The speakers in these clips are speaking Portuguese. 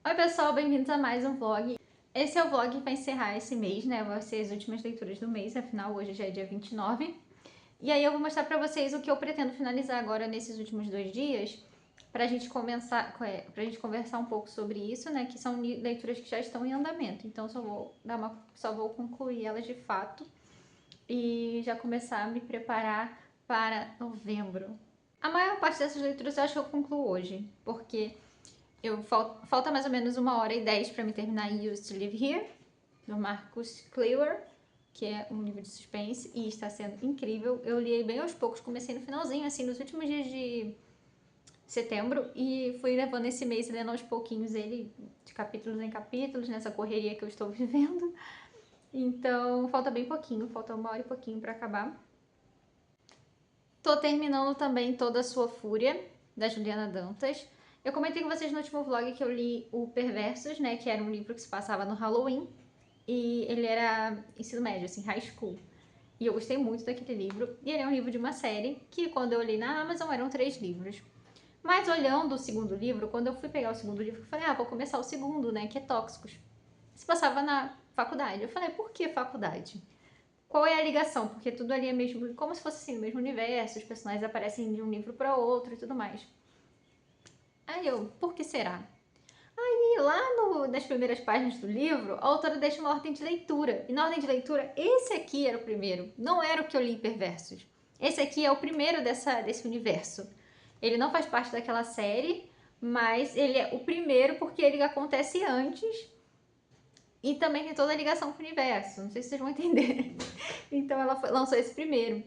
Oi pessoal, bem-vindos a mais um vlog. Esse é o vlog que vai encerrar esse mês, né? Vai ser as últimas leituras do mês, afinal hoje já é dia 29. E aí eu vou mostrar pra vocês o que eu pretendo finalizar agora nesses últimos 2 dias, pra gente conversar um pouco sobre isso, né? Que são leituras que já estão em andamento, então só vou concluir elas de fato e já começar a me preparar para novembro. A maior parte dessas leituras eu acho que eu concluo hoje, porque falta mais ou menos 1h10 para me terminar Used to Live Here, do Marcus Clewer, que é um livro de suspense e está sendo incrível. Eu li bem aos poucos, comecei no finalzinho, assim, nos últimos dias de setembro, e fui levando esse mês lendo aos pouquinhos ele, de capítulos em capítulos, nessa correria que eu estou vivendo. Então, falta bem pouquinho, falta 1h e pouquinho para acabar. Tô terminando também Toda a Sua Fúria, da Juliana Dantas. Eu comentei com vocês no último vlog que eu li o Perversos, né, que era um livro que se passava no Halloween, e ele era ensino médio, assim, high school. E eu gostei muito daquele livro, e ele é um livro de uma série, que quando eu li na Amazon eram 3 livros. Mas olhando o segundo livro, quando eu fui pegar o segundo livro, eu falei, vou começar o segundo, né, que é Tóxicos. Se passava na faculdade. Eu falei, por que faculdade? Qual é a ligação? Porque tudo ali é mesmo, como se fosse assim, o mesmo universo, os personagens aparecem de um livro para outro e tudo mais. Aí eu, por que será? Aí lá nas primeiras páginas do livro, a autora deixa uma ordem de leitura. E na ordem de leitura, esse aqui era o primeiro, não era o que eu li em Perversos. Esse aqui é o primeiro desse universo. Ele não faz parte daquela série, mas ele é o primeiro porque ele acontece antes e também tem toda a ligação com o universo. Não sei se vocês vão entender. Então ela lançou esse primeiro,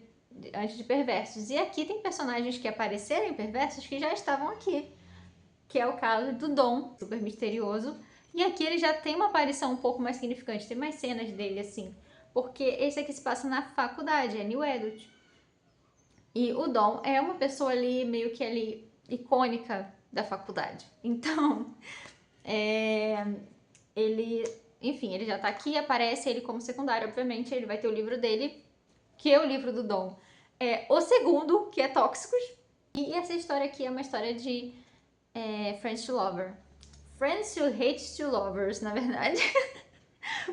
antes de Perversos. E aqui tem personagens que apareceram em Perversos que já estavam aqui. Que é o caso do Dom, super misterioso. E aqui ele já tem uma aparição um pouco mais significante, tem mais cenas dele assim. Porque esse aqui se passa na faculdade, é New Adult. E o Dom é uma pessoa ali, meio que ali, icônica da faculdade. Então, enfim, ele já tá aqui, aparece ele como secundário, obviamente, ele vai ter o livro dele, que é o livro do Dom. É o segundo, que é Tóxicos. E essa história aqui é uma história de Friends to Lover. Friends to Hate to Lovers, na verdade.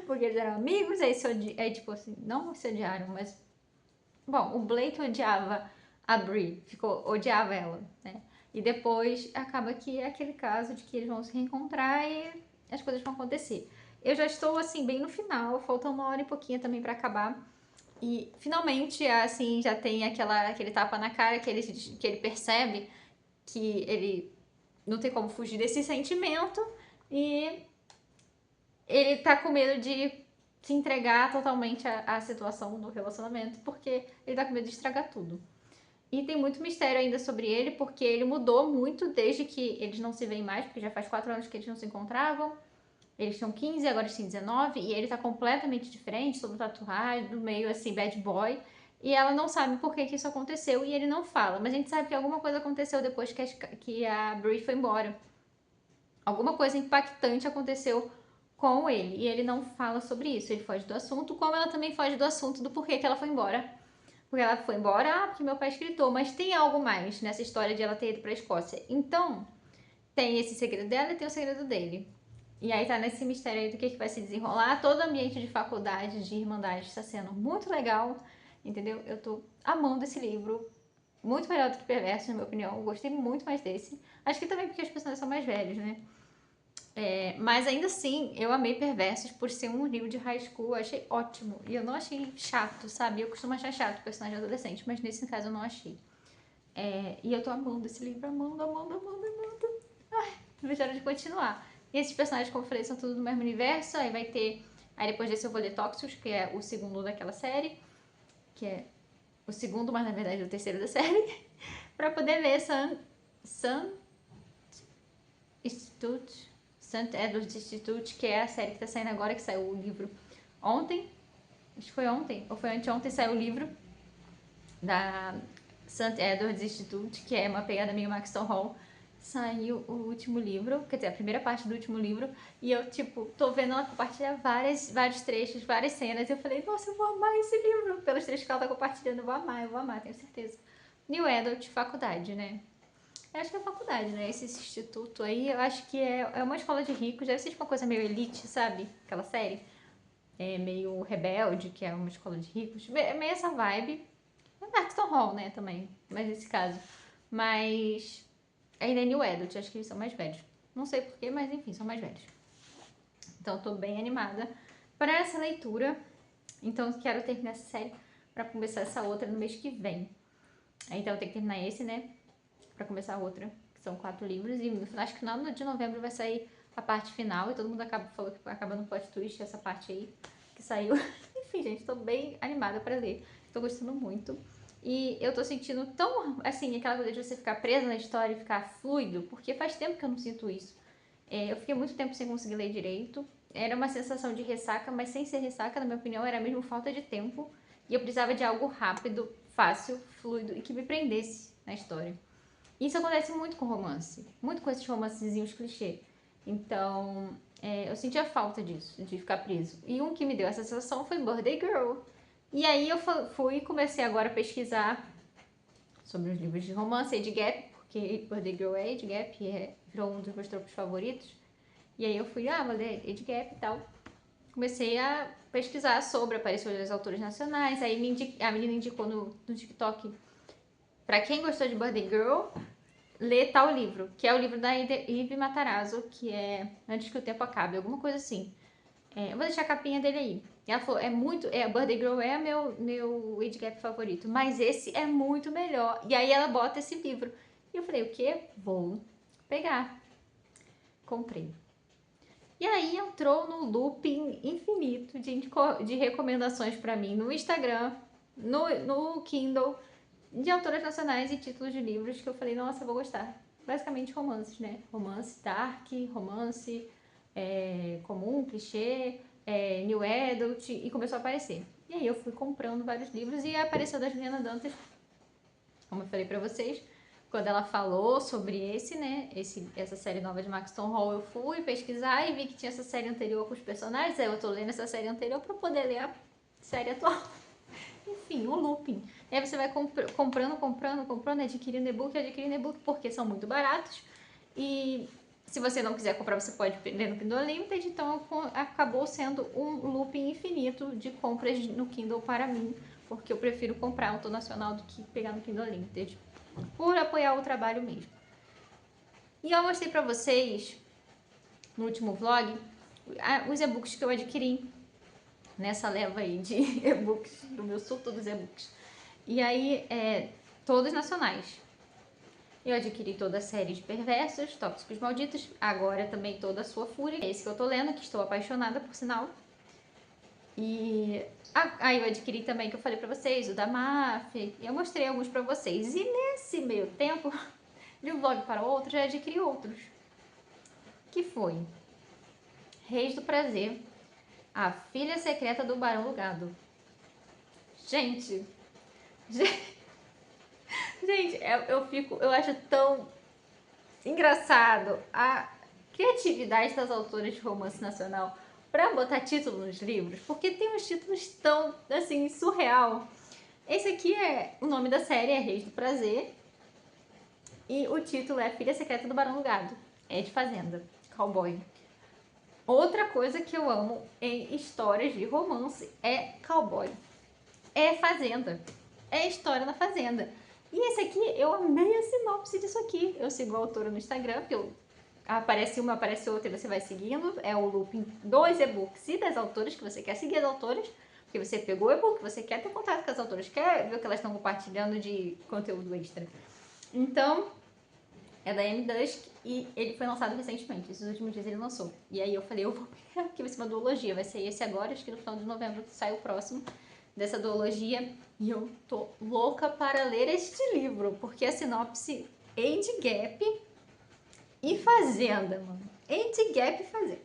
Porque eles eram amigos, aí tipo assim, não se odiaram, mas... Bom, o Blake odiava a Brie, odiava ela, né? E depois acaba que é aquele caso de que eles vão se reencontrar e as coisas vão acontecer. Eu já estou, assim, bem no final, falta 1h e pouquinho também pra acabar. E finalmente, assim, já tem aquele tapa na cara que ele percebe que ele não tem como fugir desse sentimento e ele tá com medo de se entregar totalmente à situação do relacionamento, porque ele tá com medo de estragar tudo. E tem muito mistério ainda sobre ele, porque ele mudou muito desde que eles não se veem mais, porque já faz 4 anos que eles não se encontravam. Eles tinham 15, agora eles têm 19, e ele tá completamente diferente, todo tatuagem, do meio assim, bad boy. E ela não sabe por que isso aconteceu, e ele não fala. Mas a gente sabe que alguma coisa aconteceu depois que a Brie foi embora. Alguma coisa impactante aconteceu com ele, e ele não fala sobre isso, ele foge do assunto, como ela também foge do assunto do porquê que ela foi embora. Porque ela foi embora, porque meu pai escritou, mas tem algo mais nessa história de ela ter ido pra Escócia. Então, tem esse segredo dela e tem o segredo dele. E aí tá nesse mistério aí do que vai se desenrolar. Todo o ambiente de faculdade, de irmandade, está sendo muito legal, entendeu? Eu tô amando esse livro. Muito melhor do que Perverso, na minha opinião. Eu gostei muito mais desse. Acho que também porque os personagens são mais velhos, né? Mas ainda assim, eu amei Perversos por ser um livro de high school, eu achei ótimo. E eu não achei chato, sabe? Eu costumo achar chato personagem adolescente, mas nesse caso eu não achei. E eu tô amando esse livro, amando. Ai, não vejo hora de continuar. E esses personagens, como eu falei, são tudo do mesmo universo, aí vai ter... Aí depois desse eu vou ler Tóxicos, que é o segundo daquela série, que é o segundo, mas na verdade é o terceiro da série, pra poder ler St. Edward's Institute, que é a série que tá saindo agora, que saiu o livro ontem, acho que foi ontem, ou foi anteontem, saiu o livro da St. Edward's Institute, que é uma pegada meio Maxton Hall. Saiu o último livro, quer dizer, a primeira parte do último livro, e eu, tipo, tô vendo ela compartilhar vários trechos, várias cenas, e eu falei, nossa, eu vou amar esse livro, pelos trechos que ela tá compartilhando, eu vou amar, tenho certeza. New Adult, faculdade, né? acho que é faculdade, né? Esse instituto aí, eu acho que é uma escola de ricos, deve ser tipo uma coisa meio elite, sabe? Aquela série. É meio Rebelde, que é uma escola de ricos. É meio essa vibe. É Maxton Hall, né, também, mas nesse caso. Mas ainda é New Adult, acho que eles são mais velhos. Não sei porquê, mas enfim, são mais velhos. Então tô bem animada para essa leitura. Então quero terminar essa série para começar essa outra no mês que vem. Então eu tenho que terminar esse, né, para começar a outra, que são 4 livros. E acho que no final de novembro vai sair a parte final. E todo mundo falou que acaba no plot twist essa parte aí que saiu. Enfim, gente, tô bem animada para ler. Tô gostando muito. E eu tô sentindo tão, assim, aquela coisa de você ficar presa na história e ficar fluido, porque faz tempo que eu não sinto isso. Eu fiquei muito tempo sem conseguir ler direito. Era uma sensação de ressaca, mas sem ser ressaca, na minha opinião, era mesmo falta de tempo. E eu precisava de algo rápido, fácil, fluido e que me prendesse na história. Isso acontece muito com romance, muito com esses romancezinhos clichê. Então, eu sentia falta disso, de ficar preso. E um que me deu essa sensação foi Birthday Girl. E aí eu fui e comecei agora a pesquisar sobre os livros de romance, Age Gap, porque Birthday Girl é Age Gap e virou um dos meus tropos favoritos. E aí eu fui, vou ler Age Gap e tal. Comecei a pesquisar sobre, apareceu os autores nacionais, aí a menina indicou no TikTok, pra quem gostou de Birthday Girl, lê tal livro, que é o livro da Ivy Matarazzo, que é Antes que o Tempo Acabe, alguma coisa assim. Eu vou deixar a capinha dele aí. E ela falou, Birthday Girl é meu Age Gap favorito, mas esse é muito melhor. E aí ela bota esse livro. E eu falei, o quê? Vou pegar. Comprei. E aí entrou no looping infinito de recomendações pra mim no Instagram, no Kindle, de autoras nacionais e títulos de livros que eu falei, nossa, eu vou gostar. Basicamente romances, né? Romance dark, romance comum, clichê, new adult, e começou a aparecer. E aí eu fui comprando vários livros e apareceu da Juliana Dantas, como eu falei pra vocês, quando ela falou sobre esse, né, essa série nova de Maxton Hall, eu fui pesquisar e vi que tinha essa série anterior com os personagens, aí eu tô lendo essa série anterior pra poder ler a série atual. Enfim, um looping. Aí você vai comprando, adquirindo e-book, porque são muito baratos. E se você não quiser comprar, você pode ler no Kindle Unlimited. Então acabou sendo um looping infinito de compras no Kindle para mim, porque eu prefiro comprar autor nacional do que pegar no Kindle Unlimited, por apoiar o trabalho mesmo. E eu mostrei pra vocês, no último vlog, os e-books que eu adquiri nessa leva aí de e-books, do meu surto dos e-books. E aí, todos nacionais. Eu adquiri toda a série de Perversos, Tóxicos Malditos, agora também toda a Sua Fúria. É esse que eu tô lendo, que estou apaixonada, por sinal. E aí eu adquiri também, que eu falei pra vocês, o da Máfia. E eu mostrei alguns pra vocês. E nesse meio tempo, de um vlog para o outro, já adquiri outros. Que foi Reis do Prazer, A Filha Secreta do Barão do Gado. Gente, eu acho tão engraçado a criatividade das autoras de romance nacional para botar título nos livros, porque tem uns títulos tão, assim, surreal. Esse aqui o nome da série é Reis do Prazer e o título é Filha Secreta do Barão do Gado. É de fazenda, cowboy. Outra coisa que eu amo em histórias de romance é cowboy. É fazenda. É história na fazenda. E esse aqui, eu amei a sinopse disso aqui. Eu sigo a autora no Instagram, que aparece uma, aparece outra e você vai seguindo. É o looping dos e-books e das autoras, que você quer seguir as autoras. Porque você pegou o e-book, você quer ter contato com as autoras, quer ver o que elas estão compartilhando de conteúdo extra. Então, é da Amy Dusk e ele foi lançado recentemente. Esses últimos dias ele lançou. E aí eu falei, eu vou pegar, porque vai ser uma duologia. Vai ser esse agora, acho que no final de novembro sai o próximo dessa duologia. E eu tô louca para ler este livro, porque a sinopse Age Gap e Fazenda, mano. Age Gap e Fazenda.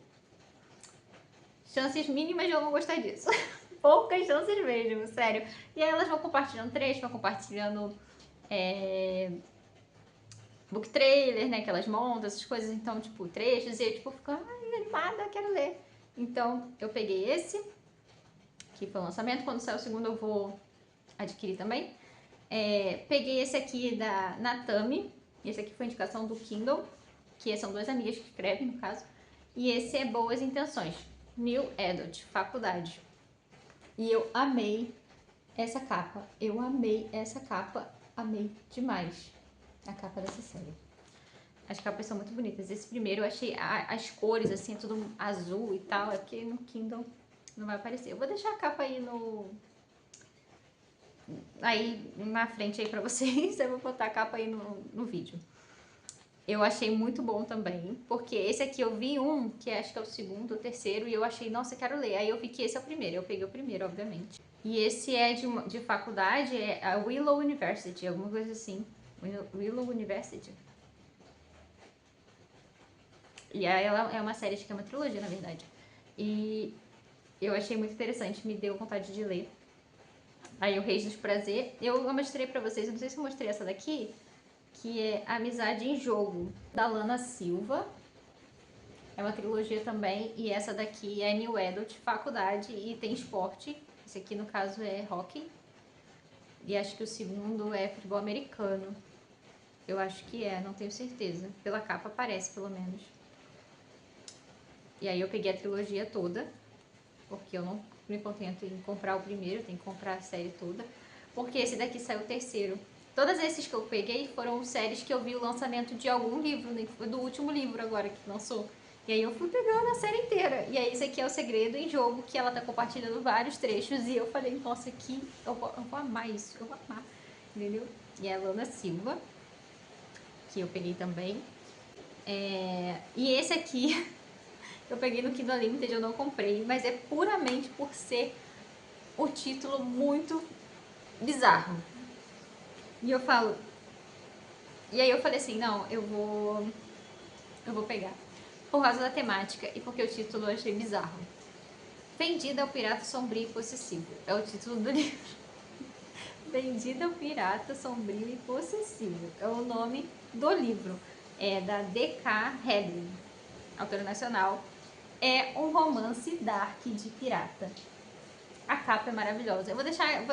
Chances mínimas de eu não gostar disso. Poucas chances mesmo, sério. E aí elas vão compartilhando trechos, vão compartilhando book trailer, né, que elas montam, essas coisas, então, tipo, trechos, e eu, tipo, fico, animada, quero ler. Então, eu peguei esse, que foi o lançamento, quando sair o segundo eu vou adquirir também. Peguei esse aqui da Natami, Esse aqui foi indicação do Kindle, que são duas amigas que escrevem, no caso. E esse é Boas Intenções, New Adult, Faculdade. E eu amei essa capa. Eu amei essa capa. Amei demais a capa dessa série. As capas são muito bonitas. Esse primeiro eu achei as cores, assim, tudo azul e tal. É porque no Kindle não vai aparecer. Eu vou deixar a capa aí aí na frente aí pra vocês. Eu vou botar a capa aí no vídeo. Eu achei muito bom também, porque esse aqui eu vi um, que acho que é o segundo ou terceiro, e eu achei, nossa, quero ler. Aí eu vi que esse é o primeiro, eu peguei o primeiro, obviamente. E esse é de faculdade, é a Willow University, alguma coisa assim. Willow University. E aí ela é uma série, acho que é uma trilogia, na verdade. E eu achei muito interessante, me deu vontade de ler. Aí o Reis dos Prazer, eu mostrei pra vocês, eu não sei se eu mostrei essa daqui, que é Amizade em Jogo, da Lana Silva. É uma trilogia também, e essa daqui é New Adult, faculdade, e tem esporte. Esse aqui, no caso, é hockey. E acho que o segundo é futebol americano. Eu acho que é, não tenho certeza. Pela capa parece, pelo menos. E aí eu peguei a trilogia toda, porque eu não me contento em comprar o primeiro, tem que comprar a série toda. Porque esse daqui saiu o terceiro. Todos esses que eu peguei foram séries que eu vi o lançamento de algum livro, né? Foi do último livro agora que lançou. E aí eu fui pegando a série inteira. E aí esse aqui é o Segredo em Jogo, que ela tá compartilhando vários trechos. E eu falei, nossa, aqui eu vou amar isso, eu vou amar. Entendeu? E é a Lana Silva, que eu peguei também. E esse aqui eu peguei no Kindle Unlimited, eu não comprei, mas é puramente por ser o título muito bizarro. E eu falo. E aí eu falei assim, não, eu vou pegar. Por causa da temática e porque o título eu achei bizarro. Vendida ao pirata sombrio e possessivo. É o título do livro. Vendida ao pirata sombrio e possessivo. É o nome do livro. É da D.K. Hedlund, autora nacional. É um romance dark de pirata. A capa é maravilhosa. Eu vou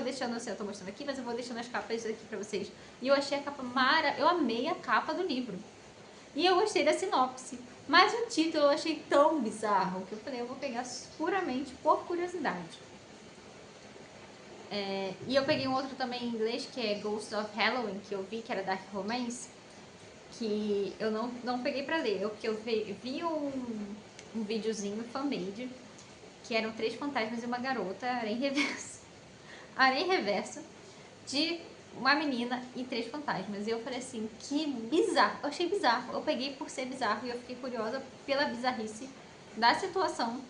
deixando assim, eu tô mostrando aqui, mas eu vou deixando as capas aqui pra vocês. E eu achei a capa eu amei a capa do livro. E eu gostei da sinopse. Mas o título eu achei tão bizarro que eu falei, eu vou pegar puramente por curiosidade. E eu peguei um outro também em inglês, que é Ghost of Halloween, que eu vi que era Dark Romance, que eu não peguei pra ler, porque eu vi um videozinho fan-made, que eram 3 fantasmas e uma garota, aranha reverso, de uma menina e 3 fantasmas. E eu falei assim, que bizarro. Eu achei bizarro. Eu peguei por ser bizarro e eu fiquei curiosa pela bizarrice da situação.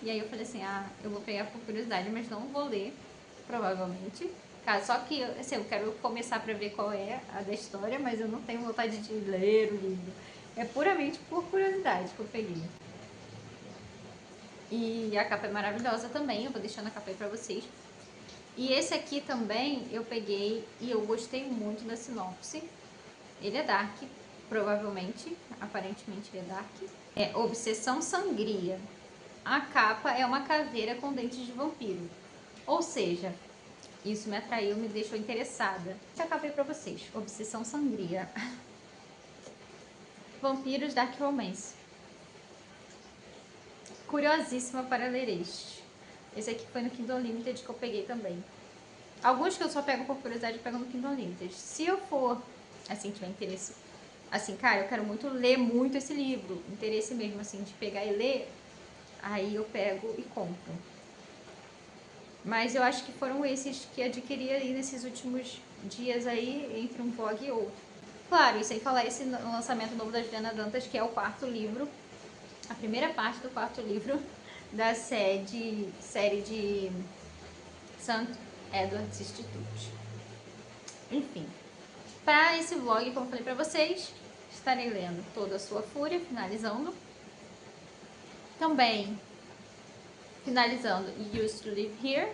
E aí eu falei assim, eu vou pegar por curiosidade, mas não vou ler, provavelmente. Só que assim, eu quero começar pra ver qual é a da história, mas eu não tenho vontade de ler o livro. É puramente por curiosidade que eu peguei. E a capa é maravilhosa também, eu vou deixando a capa aí pra vocês. E esse aqui também eu peguei e eu gostei muito da sinopse. Ele é dark, provavelmente, aparentemente ele é dark. É Obsessão Sangria. A capa é uma caveira com dentes de vampiro. Ou seja, isso me atraiu, me deixou interessada. Já acabei pra vocês. Obsessão Sangria. Vampiros Dark Romance. Curiosíssima para ler este. Esse aqui foi no Kindle Unlimited que eu peguei também. Alguns que eu só pego por curiosidade, eu pego no Kindle Unlimited. Se eu for, assim, tiver interesse, assim, cara, eu quero muito ler muito esse livro, interesse mesmo, assim, de pegar e ler, aí eu pego e compro. Mas eu acho que foram esses que adquiri aí nesses últimos dias aí, entre um vlog e outro. Claro, e sem falar esse lançamento novo da Juliana Dantas, que é o 4º livro, a primeira parte do 4º livro da série de St. Edward's Institute. Enfim, para esse vlog, como eu falei para vocês, estarei lendo Toda a Sua Fúria, finalizando. Também finalizando Used to Live Here.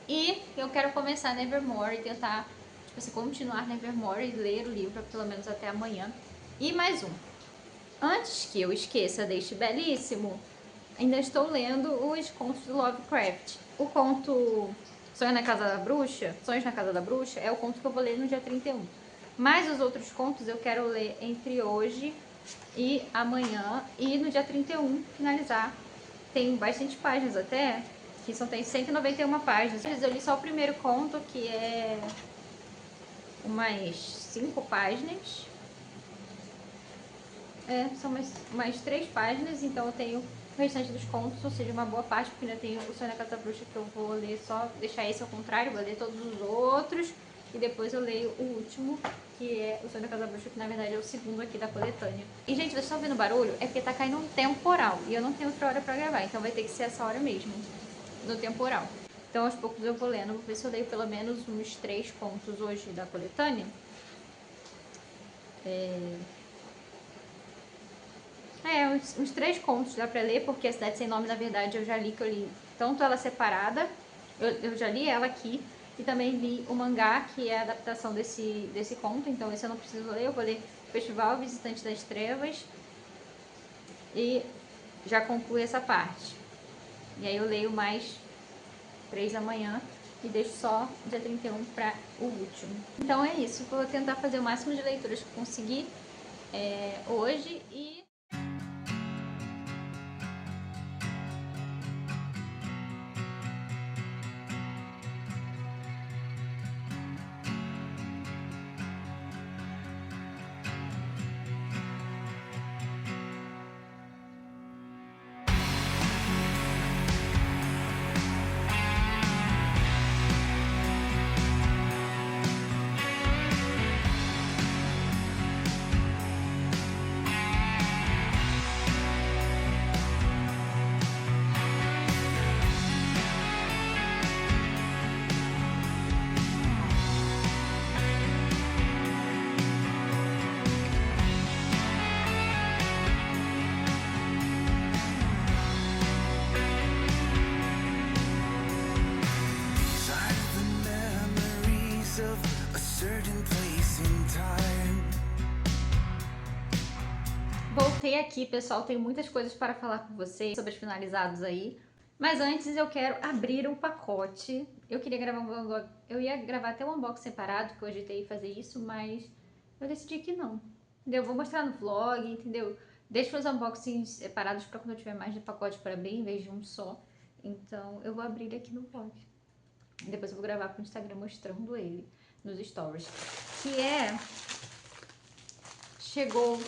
E eu quero começar Nevermore e tentar, tipo assim, continuar Nevermore e ler o livro pelo menos até amanhã. E mais um. Antes que eu esqueça deste belíssimo, ainda estou lendo os contos do Lovecraft. O conto Sonhos na Casa da Bruxa é o conto que eu vou ler no dia 31. Mas os outros contos eu quero ler entre hoje e amanhã e no dia 31 finalizar. Tem bastante páginas até, que tem 191 páginas. Eu li só o primeiro conto, que é umas 5 páginas. São mais 3 páginas, então eu tenho o restante dos contos, ou seja, uma boa parte, porque ainda tenho o Sonho da Casa Bruxa, que eu vou ler só, deixar esse ao contrário, vou ler todos os outros, e depois eu leio o último, que é o Sonho da Casa Bruxa, que na verdade é o segundo aqui da coletânea. E, gente, vocês estão ouvindo barulho? É porque tá caindo um temporal, e eu não tenho outra hora pra gravar, então vai ter que ser essa hora mesmo, no temporal. Então, aos poucos eu vou lendo, vou ver se eu leio pelo menos uns 3 contos hoje da coletânea. Uns 3 contos dá pra ler, porque A Cidade Sem Nome, na verdade, eu já li, que eu li tanto ela separada, eu já li ela aqui, e também li o mangá, que é a adaptação desse conto, então esse eu não preciso ler, eu vou ler Festival Visitante das Trevas, e já concluo essa parte. E aí eu leio mais 3 amanhã, e deixo só dia 31 para o último. Então é isso, vou tentar fazer o máximo de leituras que conseguir hoje, e... Voltei aqui, pessoal, tenho muitas coisas para falar com vocês sobre os finalizados aí. Mas antes eu quero abrir um pacote. Eu queria gravar eu ia gravar até um unboxing separado, que eu agitei fazer isso, mas eu decidi que não. Entendeu? Eu vou mostrar no vlog, entendeu? Deixo os unboxings separados para quando eu tiver mais de pacote para abrir, em vez de um só. Então eu vou abrir ele aqui no vlog. Depois eu vou gravar pro Instagram mostrando ele nos stories. Chegou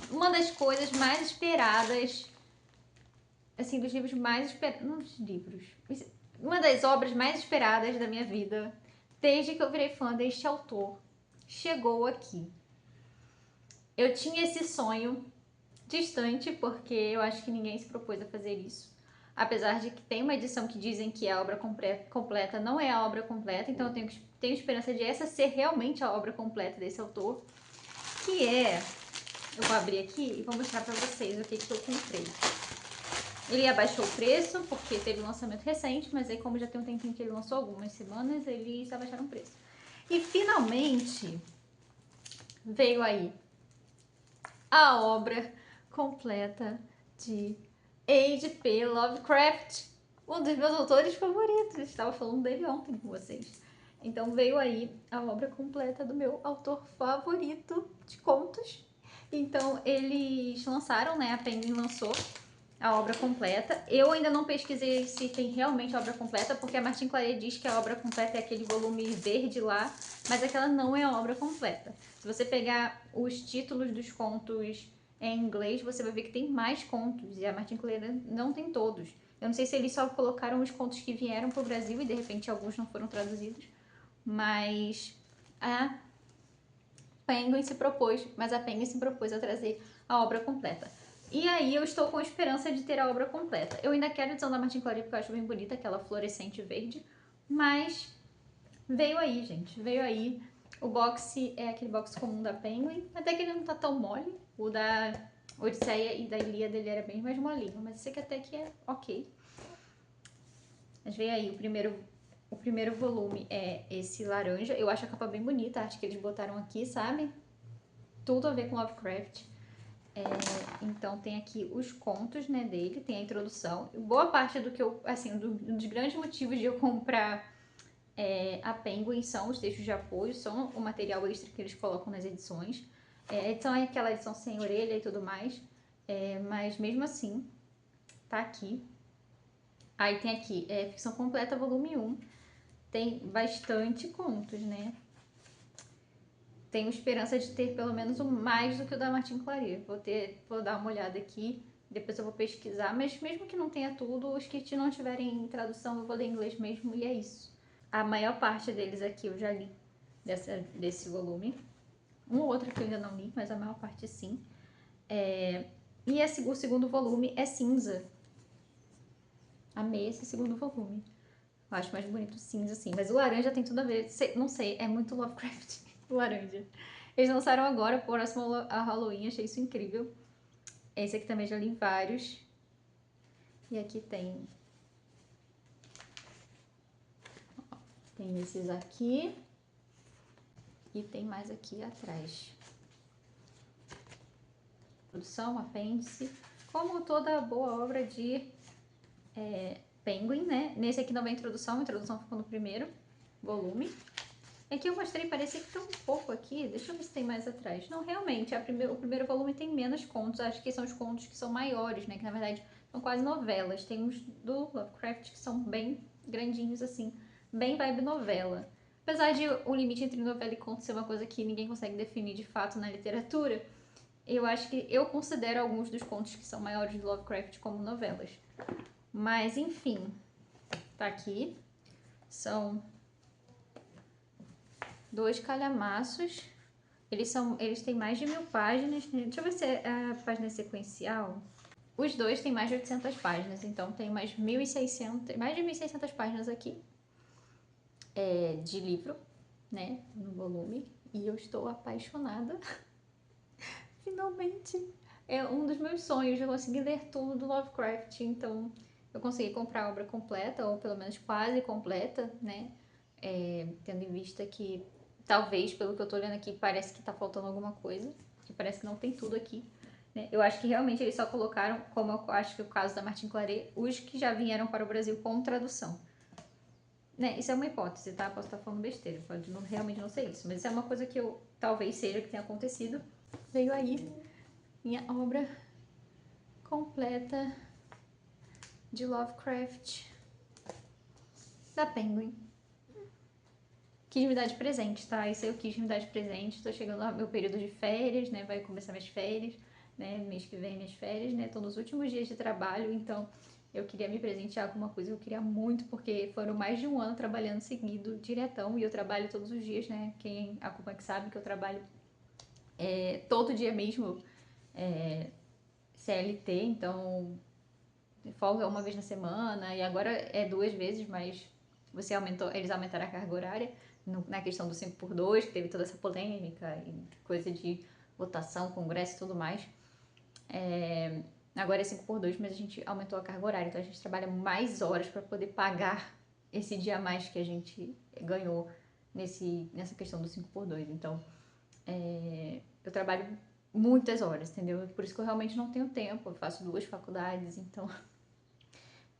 uma das coisas mais esperadas, assim, dos livros mais esperados, não dos livros, uma das obras mais esperadas da minha vida, desde que eu virei fã deste autor, chegou aqui. Eu tinha esse sonho distante, porque eu acho que ninguém se propôs a fazer isso. Apesar de que tem uma edição que dizem que a obra completa não é a obra completa, então eu tenho esperança de essa ser realmente a obra completa desse autor, que é... Eu vou abrir aqui e vou mostrar pra vocês o que eu comprei. Ele abaixou o preço, porque teve um lançamento recente, mas aí como já tem um tempinho que ele lançou, algumas semanas, eles abaixaram o preço. E finalmente veio aí a obra completa de H.P. Lovecraft, um dos meus autores favoritos. Eu estava falando dele ontem com vocês. Então veio aí a obra completa do meu autor favorito de contos. Então eles lançaram, né? A Penguin lançou a obra completa. Eu ainda não pesquisei se tem realmente a obra completa, porque a Martin Claret diz que a obra completa é aquele volume verde lá, mas aquela não é a obra completa. Se você pegar os títulos dos contos em inglês, você vai ver que tem mais contos, e a Martin Claret não tem todos. Eu não sei se eles só colocaram os contos que vieram para o Brasil e de repente alguns não foram traduzidos, mas a Penguin se propôs a trazer a obra completa. E aí eu estou com esperança de ter a obra completa. Eu ainda quero a edição da Martin Claret porque eu acho bem bonita, aquela fluorescente verde, mas veio aí, gente, veio aí. O box é aquele box comum da Penguin, até que ele não tá tão mole. O da Odisseia e da Ilíada ele era bem mais molinho, mas esse aqui até que é ok. Mas veio aí, o primeiro volume é esse laranja. Eu acho a capa bem bonita, acho que eles botaram aqui, sabe? Tudo a ver com Lovecraft. Então tem aqui os contos, né, dele, tem a introdução. Boa parte do que eu, assim, um dos grandes motivos de eu comprar A Penguin são os textos de apoio, são o material extra que eles colocam nas edições. A edição é aquela edição sem orelha e tudo mais, mas mesmo assim, tá aqui. Aí tem aqui, Ficção Completa, volume 1. Tem bastante contos, né? Tenho esperança de ter pelo menos mais do que o da Martin Claret. Vou dar uma olhada aqui, depois eu vou pesquisar, mas mesmo que não tenha tudo, os que não tiverem tradução eu vou ler em inglês mesmo e é isso. A maior parte deles aqui eu já li desse volume. Um ou outro que eu ainda não li, mas a maior parte sim. E o segundo volume é cinza. Amei esse segundo volume. Eu acho mais bonito cinza, assim. Mas o laranja tem tudo a ver. Não sei, é muito Lovecraft, o laranja. Eles lançaram agora, próximo a Halloween, achei isso incrível. Esse aqui também já li vários. E aqui tem... Tem esses aqui. E tem mais aqui atrás. Produção, apêndice. Como toda boa obra de Penguin, né? Nesse aqui não vem introdução, a introdução ficou no primeiro volume. Aqui eu mostrei, parecia que tem um pouco aqui. Deixa eu ver se tem mais atrás. Não, realmente, o primeiro volume tem menos contos. Acho que são os contos que são maiores, né? Que na verdade são quase novelas. Tem uns do Lovecraft que são bem grandinhos, assim. Bem vibe novela. Apesar de o limite entre novela e conto ser uma coisa que ninguém consegue definir de fato na literatura, eu acho que eu considero alguns dos contos que são maiores do Lovecraft como novelas. Mas, enfim, tá aqui. São 2 calhamaços. Eles têm mais de 1000 páginas. Deixa eu ver se a página é sequencial. Os dois têm mais de 800 páginas, então tem mais de 1.600 páginas aqui de livro, né, no volume. E eu estou apaixonada. Finalmente! É um dos meus sonhos, eu consegui ler tudo do Lovecraft, então eu consegui comprar a obra completa, ou pelo menos quase completa, né? Tendo em vista que, talvez, pelo que eu tô olhando aqui, parece que tá faltando alguma coisa, que parece que não tem tudo aqui, né? Eu acho que realmente eles só colocaram, como eu acho que é o caso da Martin Claret, os que já vieram para o Brasil com tradução. Né? Isso é uma hipótese, tá? Posso estar falando besteira, pode realmente não ser isso, mas isso é uma coisa que talvez seja que tenha acontecido. Veio aí minha obra completa de Lovecraft da Penguin. Quis me dar de presente, tá? Isso aí eu quis me dar de presente. Tô chegando ao meu período de férias, né? Vai começar minhas férias, né? Mês que vem minhas férias, né? Tô nos últimos dias de trabalho, então eu queria me presentear com uma coisa que eu queria muito, porque foram mais de um ano trabalhando seguido, diretão, e eu trabalho todos os dias, né? Quem acompanha que sabe que eu trabalho todo dia mesmo, CLT, então folga uma vez na semana, e agora é 2 vezes, mas eles aumentaram a carga horária na questão do 5x2, que teve toda essa polêmica e coisa de votação, congresso e tudo mais. Agora é 5x2, mas a gente aumentou a carga horária, então a gente trabalha mais horas para poder pagar esse dia a mais que a gente ganhou nessa questão do 5x2. Então, eu trabalho muitas horas, entendeu? Por isso que eu realmente não tenho tempo, eu faço 2 faculdades, então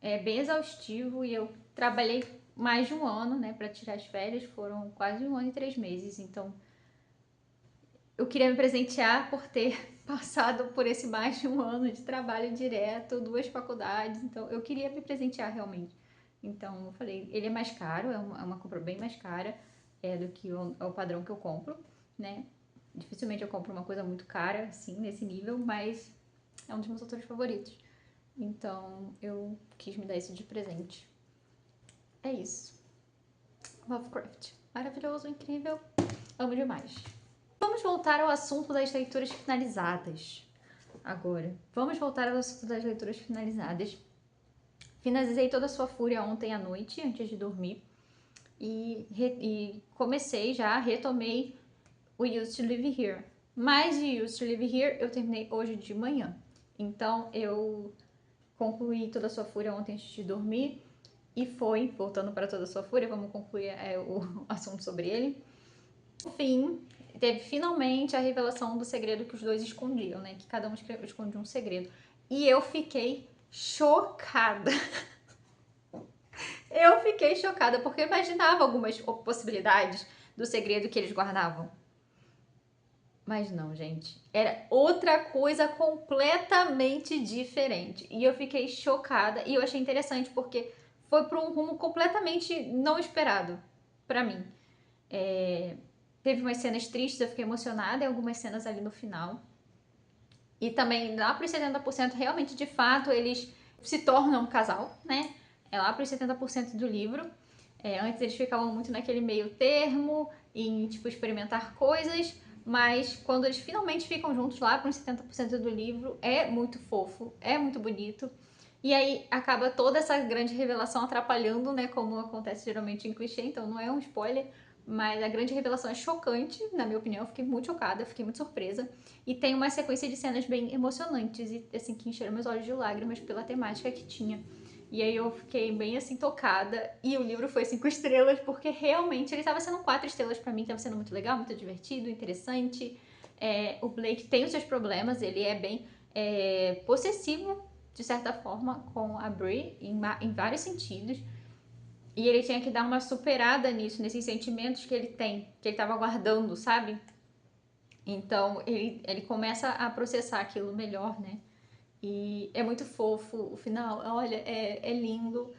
é bem exaustivo, e eu trabalhei mais de um ano, né, para tirar as férias, foram quase 1 ano e 3 meses, então eu queria me presentear por ter passado por esse mais de um ano de trabalho direto, 2 faculdades, então eu queria me presentear realmente. Então eu falei, ele é mais caro, é uma compra bem mais cara do que o padrão que eu compro, né? Dificilmente eu compro uma coisa muito cara, assim, nesse nível, mas é um dos meus autores favoritos. Então eu quis me dar isso de presente. É isso. Lovecraft. Maravilhoso, incrível. Amo demais. Vamos voltar ao assunto das leituras finalizadas. Agora, vamos voltar ao assunto das leituras finalizadas. Finalizei Toda a Sua Fúria ontem à noite, antes de dormir. E retomei o Used to Live Here. Mas de Used to Live Here eu terminei hoje de manhã. Então eu concluí Toda a Sua Fúria ontem antes de dormir. E voltando para Toda a Sua Fúria, vamos concluir o assunto sobre ele. No fim, teve finalmente a revelação do segredo que os dois escondiam, né? Que cada um escondia um segredo. E eu fiquei chocada. Eu fiquei chocada, porque eu imaginava algumas possibilidades do segredo que eles guardavam. Mas não, gente. Era outra coisa completamente diferente. E eu fiquei chocada e eu achei interessante porque foi para um rumo completamente não esperado para mim. Teve umas cenas tristes, eu fiquei emocionada em algumas cenas ali no final. E também lá para os 70% realmente, de fato, eles se tornam um casal, né? É lá para os 70% do livro. Antes eles ficavam muito naquele meio termo, em tipo experimentar coisas, mas quando eles finalmente ficam juntos lá para uns 70% do livro, é muito fofo, é muito bonito. E aí acaba toda essa grande revelação atrapalhando, né? Como acontece geralmente em clichê, então não é um spoiler, mas a grande revelação é chocante, na minha opinião. Eu fiquei muito chocada, fiquei muito surpresa. E tem uma sequência de cenas bem emocionantes e assim que encheram meus olhos de lágrimas pela temática que tinha. E aí eu fiquei bem assim tocada. E o livro foi 5 estrelas, porque realmente ele estava sendo 4 estrelas para mim, estava sendo muito legal, muito divertido, interessante. O Blake tem os seus problemas, ele é bem possessivo, de certa forma, com a Brie, em vários sentidos. E ele tinha que dar uma superada nisso, nesses sentimentos que ele tem, que ele estava guardando, sabe? Então ele começa a processar aquilo melhor, né? E é muito fofo o final, olha, é lindo.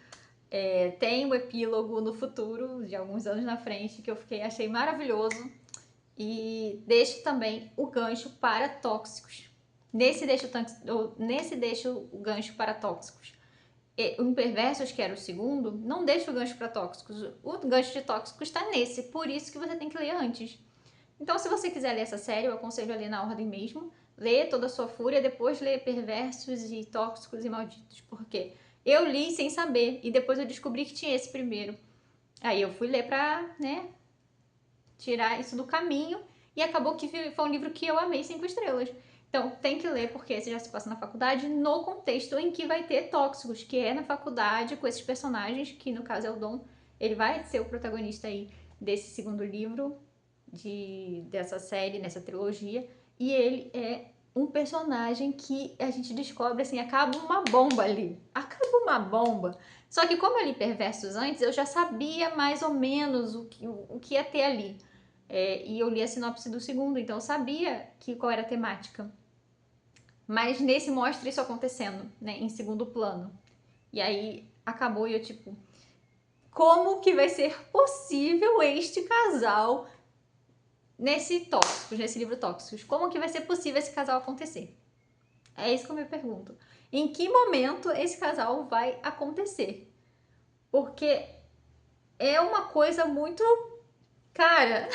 Tem o epílogo no futuro, de alguns anos na frente, que eu achei maravilhoso. E deixo também o gancho para tóxicos. Nesse deixo o gancho para tóxicos. O Imperversos, que era o segundo, não deixa o gancho para tóxicos. O gancho de tóxicos está nesse, por isso que você tem que ler antes. Então, se você quiser ler essa série, eu aconselho a ler na ordem mesmo. Lê toda a sua fúria, depois lê Perversos e Tóxicos e Malditos. Porque eu li sem saber e depois eu descobri que tinha esse primeiro. Aí eu fui ler pra, né, tirar isso do caminho e acabou que foi um livro que eu amei 5 estrelas. Então, tem que ler porque esse já se passa na faculdade, no contexto em que vai ter tóxicos, que é na faculdade com esses personagens, que no caso é o Dom. Ele vai ser o protagonista aí desse segundo livro, dessa série, nessa trilogia. E ele é um personagem que a gente descobre assim, acaba uma bomba ali. Acaba uma bomba. Só que como eu li Perversos antes, eu já sabia mais ou menos o que ia ter ali. E eu li a sinopse do segundo, então eu sabia qual era a temática. Mas nesse mostra isso acontecendo, né, em segundo plano. E aí acabou e eu tipo, como que vai ser possível este casal nesse livro Tóxicos? Como que vai ser possível esse casal acontecer? É isso que eu me pergunto. Em que momento esse casal vai acontecer? Porque é uma coisa muito... Cara,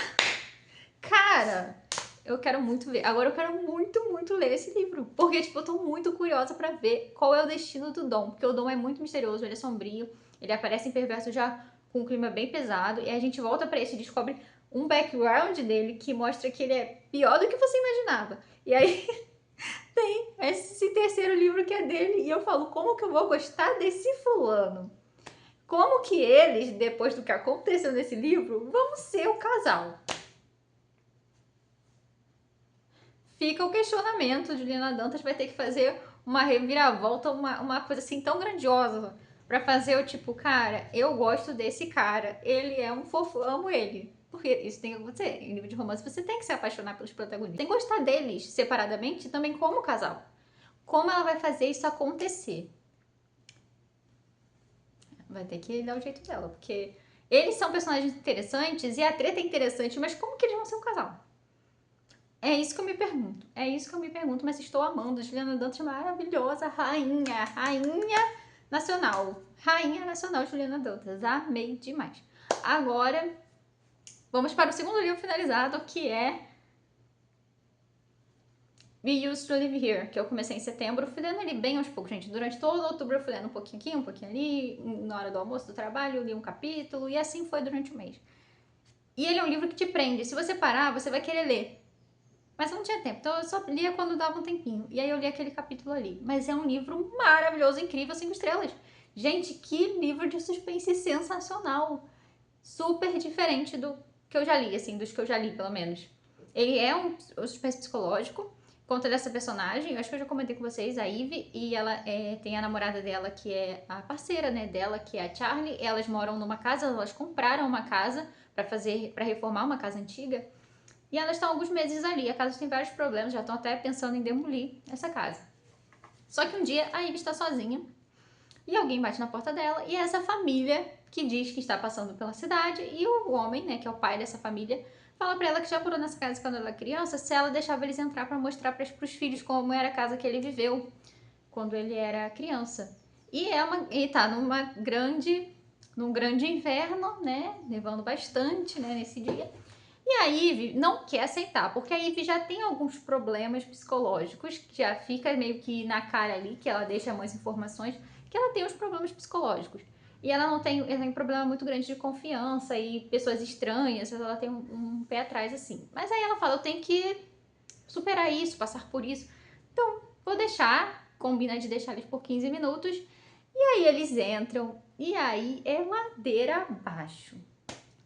eu quero muito ver. Agora eu quero muito ler esse livro. Porque, tipo, eu tô muito curiosa pra ver qual é o destino do Dom. Porque o Dom é muito misterioso, ele é sombrio. Ele aparece em Perverso já com um clima bem pesado. E a gente volta pra isso e descobre um background dele que mostra que ele é pior do que você imaginava. E aí tem esse terceiro livro que é dele. E eu falo, como que eu vou gostar desse fulano? Como que eles, depois do que aconteceu nesse livro, vão ser o casal? Fica o questionamento. Juliana Dantas vai ter que fazer uma reviravolta, uma coisa assim tão grandiosa pra fazer o tipo, cara, eu gosto desse cara, ele é um fofo, amo ele. Porque isso tem que acontecer. Em livro de romance, você tem que se apaixonar pelos protagonistas. Tem que gostar deles separadamente também como casal. Como ela vai fazer isso acontecer? Vai ter que dar o jeito dela, porque eles são personagens interessantes e a treta é interessante, mas como que eles vão ser um casal? É isso que eu me pergunto. É isso que eu me pergunto, mas estou amando. Juliana Dantas maravilhosa, rainha nacional. Rainha nacional Juliana Dantas. Amei demais. Agora, vamos para o segundo livro finalizado, que é We Used to Live Here, que eu comecei em setembro. Fui lendo ele bem aos poucos, gente. Durante todo outubro eu fui lendo um pouquinho aqui, um pouquinho ali. Na hora do almoço, do trabalho, eu li um capítulo. E assim foi durante o mês. E ele é um livro que te prende. Se você parar, você vai querer ler. Mas eu não tinha tempo, então eu só lia quando dava um tempinho. E aí eu li aquele capítulo ali. Mas é um livro maravilhoso, incrível, 5 estrelas. Gente, que livro de suspense sensacional. Super diferente do que eu já li, assim, dos que eu já li, pelo menos. Ele é um suspense psicológico, Conta dessa personagem, eu acho que eu já comentei com vocês, a Eve, e ela tem a namorada dela, que é a parceira, né, dela, que é a Charlie. Elas moram numa casa, elas compraram uma casa para reformar uma casa antiga. E elas estão alguns meses ali, a casa tem vários problemas, já estão até pensando em demolir essa casa. Só que um dia a Eve está sozinha e alguém bate na porta dela e é essa família que diz que está passando pela cidade, e o homem, né, que é o pai dessa família, fala pra ela que já morou nessa casa quando ela era criança, se ela deixava eles entrar pra mostrar pros filhos como era a casa que ele viveu quando ele era criança. E tá num grande inverno, né, nevando bastante, né, nesse dia. E a Eve não quer aceitar, porque a Eve já tem alguns problemas psicológicos, que já fica meio que na cara ali, que ela deixa umas informações, que ela tem uns problemas psicológicos. E ela tem um problema muito grande de confiança e pessoas estranhas, ela tem um pé atrás assim. Mas aí ela fala, eu tenho que superar isso, passar por isso. Então, vou deixar, combina de deixar eles por 15 minutos, e aí eles entram, e aí é ladeira abaixo.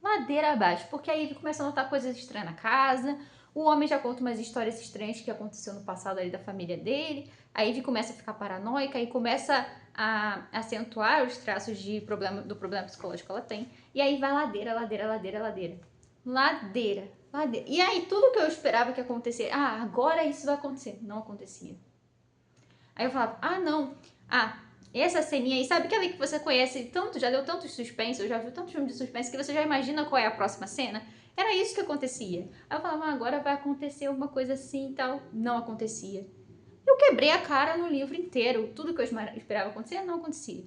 Ladeira abaixo, porque aí começa a notar coisas estranhas na casa, o homem já conta umas histórias estranhas que aconteceu no passado ali da família dele, a Ivy começa a ficar paranoica e começa a acentuar os traços do problema psicológico que ela tem, e aí vai ladeira, ladeira, ladeira, ladeira. Ladeira, ladeira. E aí tudo que eu esperava que acontecesse, agora isso vai acontecer, não acontecia. Aí eu falava, não, essa ceninha aí, sabe aquela que você conhece tanto, já deu tantos suspense, eu já vi tantos filmes de suspense que você já imagina qual é a próxima cena? Era isso que acontecia. Aí eu falava, agora vai acontecer uma coisa assim e tal. Não acontecia. Eu quebrei a cara no livro inteiro. Tudo que eu esperava acontecer, não acontecia.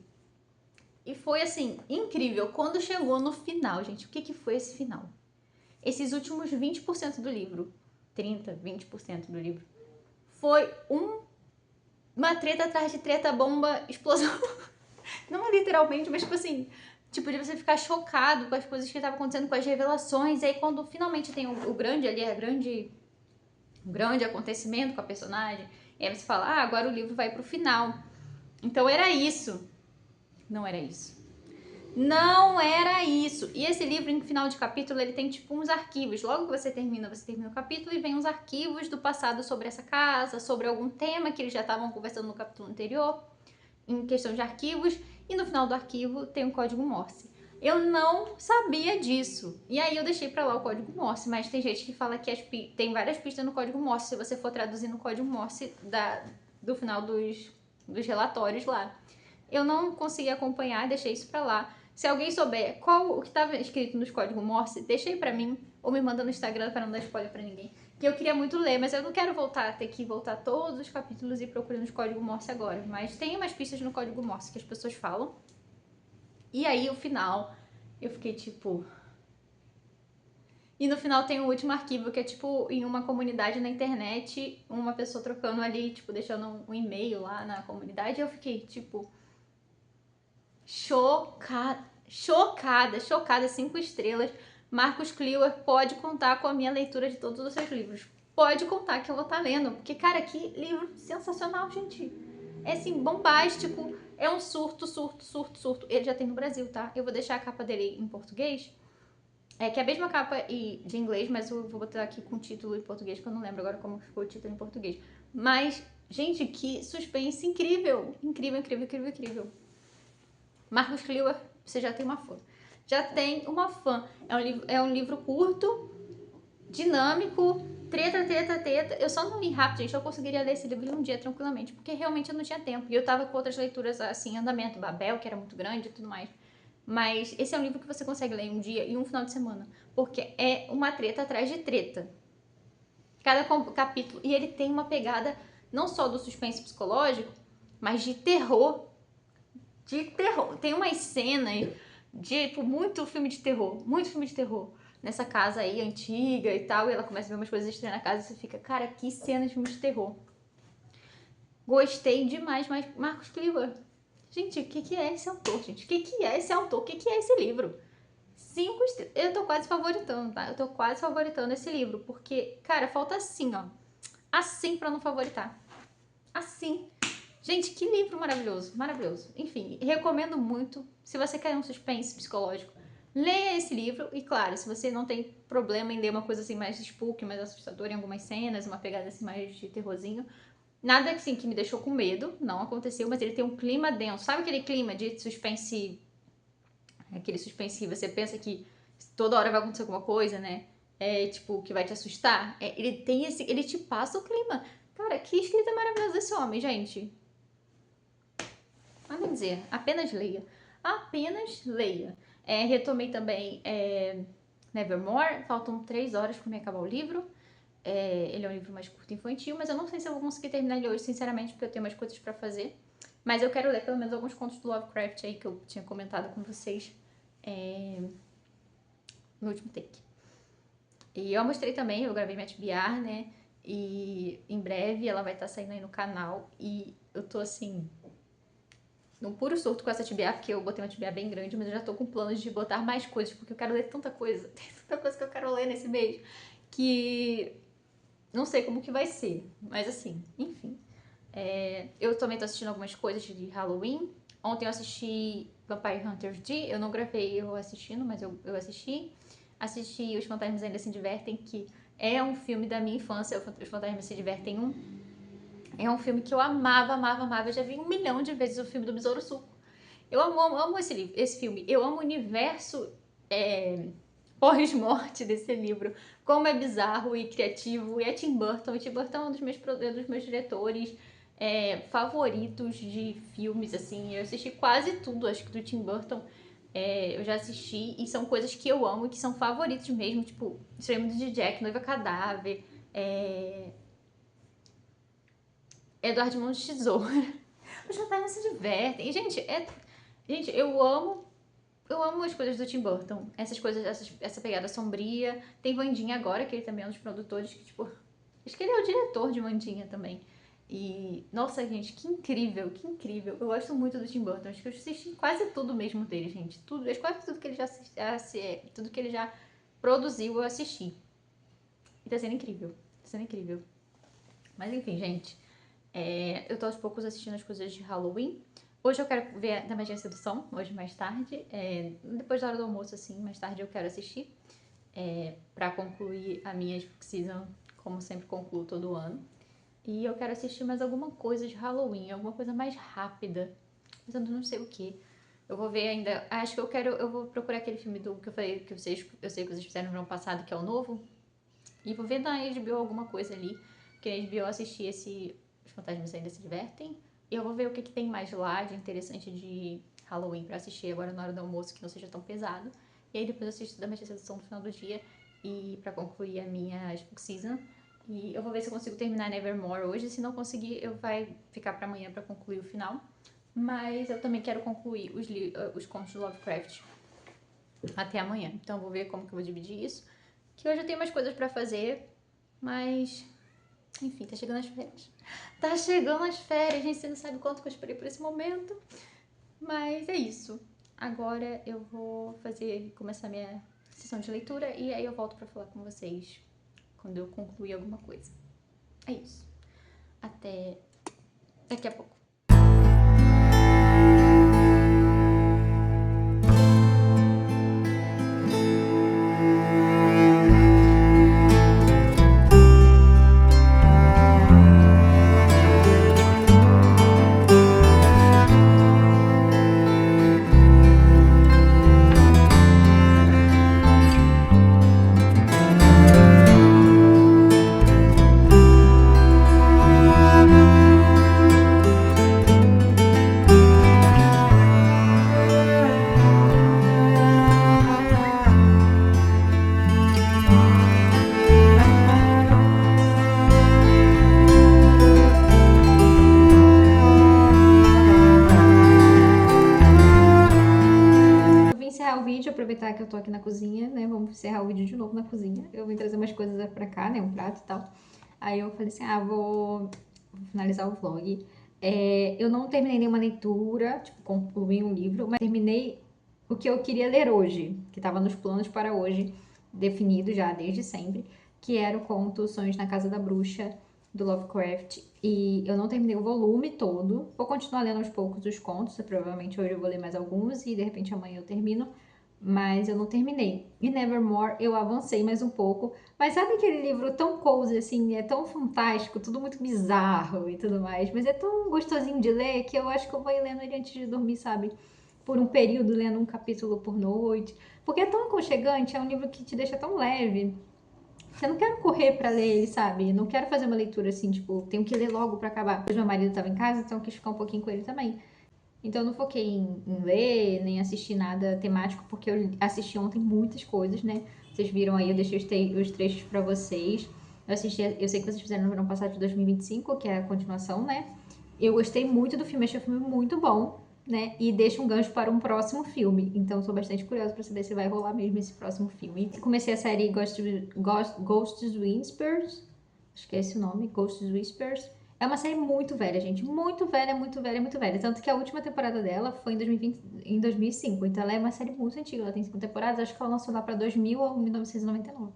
E foi assim, incrível. Quando chegou no final, gente, o que foi esse final? Esses últimos 20% do livro, 30%, 20% do livro, foi uma treta atrás de treta, bomba, explosão. Não literalmente, mas tipo assim, tipo de você ficar chocado com as coisas que estavam acontecendo, com as revelações. E aí quando finalmente tem o grande ali, o grande acontecimento com a personagem, e aí você fala, agora o livro vai pro final. Então era isso. Não era isso. Não era isso. E esse livro, em final de capítulo, ele tem tipo uns arquivos. Logo que você termina o capítulo e vem uns arquivos do passado sobre essa casa, sobre algum tema que eles já estavam conversando no capítulo anterior, em questão de arquivos. E no final do arquivo tem um código Morse. Eu não sabia disso. E aí eu deixei pra lá o código Morse, mas tem gente que fala que tem várias pistas no código Morse, se você for traduzir no código Morse do final dos relatórios lá. Eu não consegui acompanhar, deixei isso pra lá. Se alguém souber o que estava escrito nos códigos Morse, deixa aí pra mim, ou me manda no Instagram para não dar spoiler pra ninguém. Que eu queria muito ler, mas eu não quero ter que voltar todos os capítulos e procurar nos códigos Morse agora. Mas tem umas pistas no código Morse que as pessoas falam. E aí, o final, eu fiquei tipo... E no final tem o último arquivo, que é tipo em uma comunidade na internet, uma pessoa trocando ali, tipo, deixando um e-mail lá na comunidade. E eu fiquei tipo... Chocada, 5 estrelas. Marcos Cleaver pode contar com a minha leitura de todos os seus livros. Pode contar que eu vou estar lendo. Porque, cara, que livro sensacional, gente. É assim, bombástico. É um surto. Ele já tem no Brasil, tá? Eu vou deixar a capa dele em português. Que é a mesma capa de inglês, mas eu vou botar aqui com o título em português, que eu não lembro agora como ficou o título em português. Mas, gente, que suspense incrível. Incrível. Marcos Cleaver, você já tem uma fã. Já tem uma fã. É um livro curto, dinâmico, treta. Eu só não li rápido, gente. Eu conseguiria ler esse livro em um dia tranquilamente, porque realmente eu não tinha tempo. E eu tava com outras leituras assim, andamento, Babel, que era muito grande e tudo mais. Mas esse é um livro que você consegue ler em um dia e um final de semana, porque é uma treta atrás de treta. Cada capítulo. E ele tem uma pegada não só do suspense psicológico, mas de terror. Tem umas cenas de tipo, muito filme de terror nessa casa aí antiga e tal, e ela começa a ver umas coisas estranhas na casa e você fica, cara, que cena de filme de terror. Gostei demais, mas Marcos Cleaver, gente, o que é esse autor, gente? O que é esse autor? O que é esse livro? 5 estrelas. Eu tô quase favoritando, tá? Eu tô quase favoritando esse livro, porque, cara, falta assim, ó. Assim pra não favoritar. Assim. Gente, que livro maravilhoso. Enfim, recomendo muito. Se você quer um suspense psicológico, leia esse livro. E claro, se você não tem problema em ler uma coisa assim mais spooky, mais assustadora em algumas cenas, uma pegada assim mais de terrorzinho, nada assim que me deixou com medo, não aconteceu, mas ele tem um clima denso. Sabe aquele clima de suspense, aquele suspense que você pensa que toda hora vai acontecer alguma coisa, né? Tipo, que vai te assustar? Ele tem esse, ele te passa o clima. Cara, que escrita maravilhosa desse homem, gente. Vamos dizer, apenas leia. Apenas leia. Retomei também Nevermore. Faltam 3 horas para me acabar o livro. Ele é um livro mais curto infantil, mas eu não sei se eu vou conseguir terminar ele hoje, sinceramente, porque eu tenho mais coisas para fazer. Mas eu quero ler pelo menos alguns contos do Lovecraft aí que eu tinha comentado com vocês no último take. E eu mostrei também, eu gravei minha TBR, né? E em breve ela vai estar saindo aí no canal. E eu tô assim, num puro surto com essa TBR, porque eu botei uma TBR bem grande, mas eu já tô com planos de botar mais coisas, porque eu quero ler tanta coisa, tem tanta coisa que eu quero ler nesse mês, que não sei como que vai ser. Mas assim, enfim. Eu também tô assistindo algumas coisas de Halloween. Ontem eu assisti Vampire Hunters D. Eu não gravei eu assistindo, mas eu assisti. Assisti Os Fantasmas Ainda Se Divertem, que é um filme da minha infância. Os Fantasmas Se Divertem 1. É um filme que eu amava, amava, amava. Eu já vi 1 milhão de vezes o filme do Besouro Suco. Eu amo esse filme. Eu amo o universo pós-morte desse livro. Como é bizarro e criativo. E é Tim Burton. E Tim Burton é um dos meus diretores favoritos de filmes, assim. Eu assisti quase tudo, acho que do Tim Burton. Eu já assisti. E são coisas que eu amo e que são favoritos mesmo. Tipo, Extremo de Jack, Noiva Cadáver. Eduardo Mãos de Tesoura. Os Fantasmas Se Divertem. E, gente, eu amo as coisas do Tim Burton. Essas coisas, essa pegada sombria. Tem Wandinha agora, que ele também é um dos produtores, que, tipo, acho que ele é o diretor de Wandinha também. E, nossa, gente, que incrível, que incrível. Eu gosto muito do Tim Burton. Acho que eu assisti quase tudo mesmo dele, gente. Quase tudo que ele tudo que ele já produziu, eu assisti. E tá sendo incrível. Tá sendo incrível. Mas enfim, gente. Eu tô aos poucos assistindo as coisas de Halloween. Hoje eu quero ver da Magia e Sedução, hoje mais tarde. Depois da hora do almoço, assim, mais tarde eu quero assistir. Pra concluir a minha Spook Season, como sempre concluo todo ano. E eu quero assistir mais alguma coisa de Halloween, alguma coisa mais rápida. Mas eu não sei o que. Eu vou ver ainda. Acho que eu vou procurar aquele filme que eu falei, eu sei que vocês fizeram no ano passado, que é o novo. E vou ver na HBO alguma coisa ali. Porque na HBO eu assisti Os Fantasmas Ainda Se Divertem. E eu vou ver o que tem mais lá de interessante de Halloween pra assistir agora na hora do almoço, que não seja tão pesado. E aí depois eu assisto da Magia Sedução no final do dia. E pra concluir a minha Spook Season. E eu vou ver se eu consigo terminar Nevermore hoje. Se não conseguir, eu vai ficar pra amanhã pra concluir o final. Mas eu também quero concluir os contos do Lovecraft até amanhã. Então eu vou ver como que eu vou dividir isso. Que hoje eu tenho mais coisas pra fazer. Mas, enfim, tá chegando as férias. Tá chegando as férias, gente. Você não sabe quanto que eu esperei por esse momento. Mas é isso. Agora eu vou começar minha sessão de leitura. E aí eu volto pra falar com vocês quando eu concluir alguma coisa. É isso. Até daqui a pouco. Aproveitar que eu tô aqui na cozinha, né? Vamos encerrar o vídeo de novo na cozinha. Eu vim trazer umas coisas pra cá, né? Um prato e tal. Aí eu falei assim, vou finalizar o vlog. Eu não terminei nenhuma leitura, tipo, concluí um livro, mas terminei o que eu queria ler hoje, que tava nos planos para hoje, definido já desde sempre, que era o conto Sonhos na Casa da Bruxa, do Lovecraft. E eu não terminei o volume todo. Vou continuar lendo aos poucos os contos, provavelmente hoje eu vou ler mais alguns e de repente amanhã eu termino. mas eu não terminei. E Nevermore eu avancei mais um pouco, mas sabe aquele livro tão cozy, assim, é tão fantástico, tudo muito bizarro e tudo mais, mas é tão gostosinho de ler que eu acho que eu vou ir lendo ele antes de dormir, sabe? Por um período, lendo um capítulo por noite, porque é tão aconchegante, é um livro que te deixa tão leve. Eu não quero correr pra ler ele, sabe? Não quero fazer uma leitura assim, tipo, tenho que ler logo pra acabar. Hoje meu marido tava em casa, então eu quis ficar um pouquinho com ele também. Então eu não foquei em ler, nem assistir nada temático, porque eu assisti ontem muitas coisas, né? Vocês viram aí, eu deixei os trechos pra vocês. Eu assisti, eu sei que vocês fizeram no verão passado de 2025, que é a continuação, né? Eu gostei muito do filme, achei o filme muito bom, né? E deixa um gancho para um próximo filme. Então sou bastante curiosa pra saber se vai rolar mesmo esse próximo filme. Comecei a série Ghosts Whispers, acho que é esse o nome, Ghosts Whispers. É uma série muito velha, gente. Muito velha, muito velha, muito velha. Tanto que a última temporada dela foi em 2020, em 2005. Então ela é uma série muito antiga. Ela tem 5 temporadas. Acho que ela lançou lá pra 2000 ou 1999.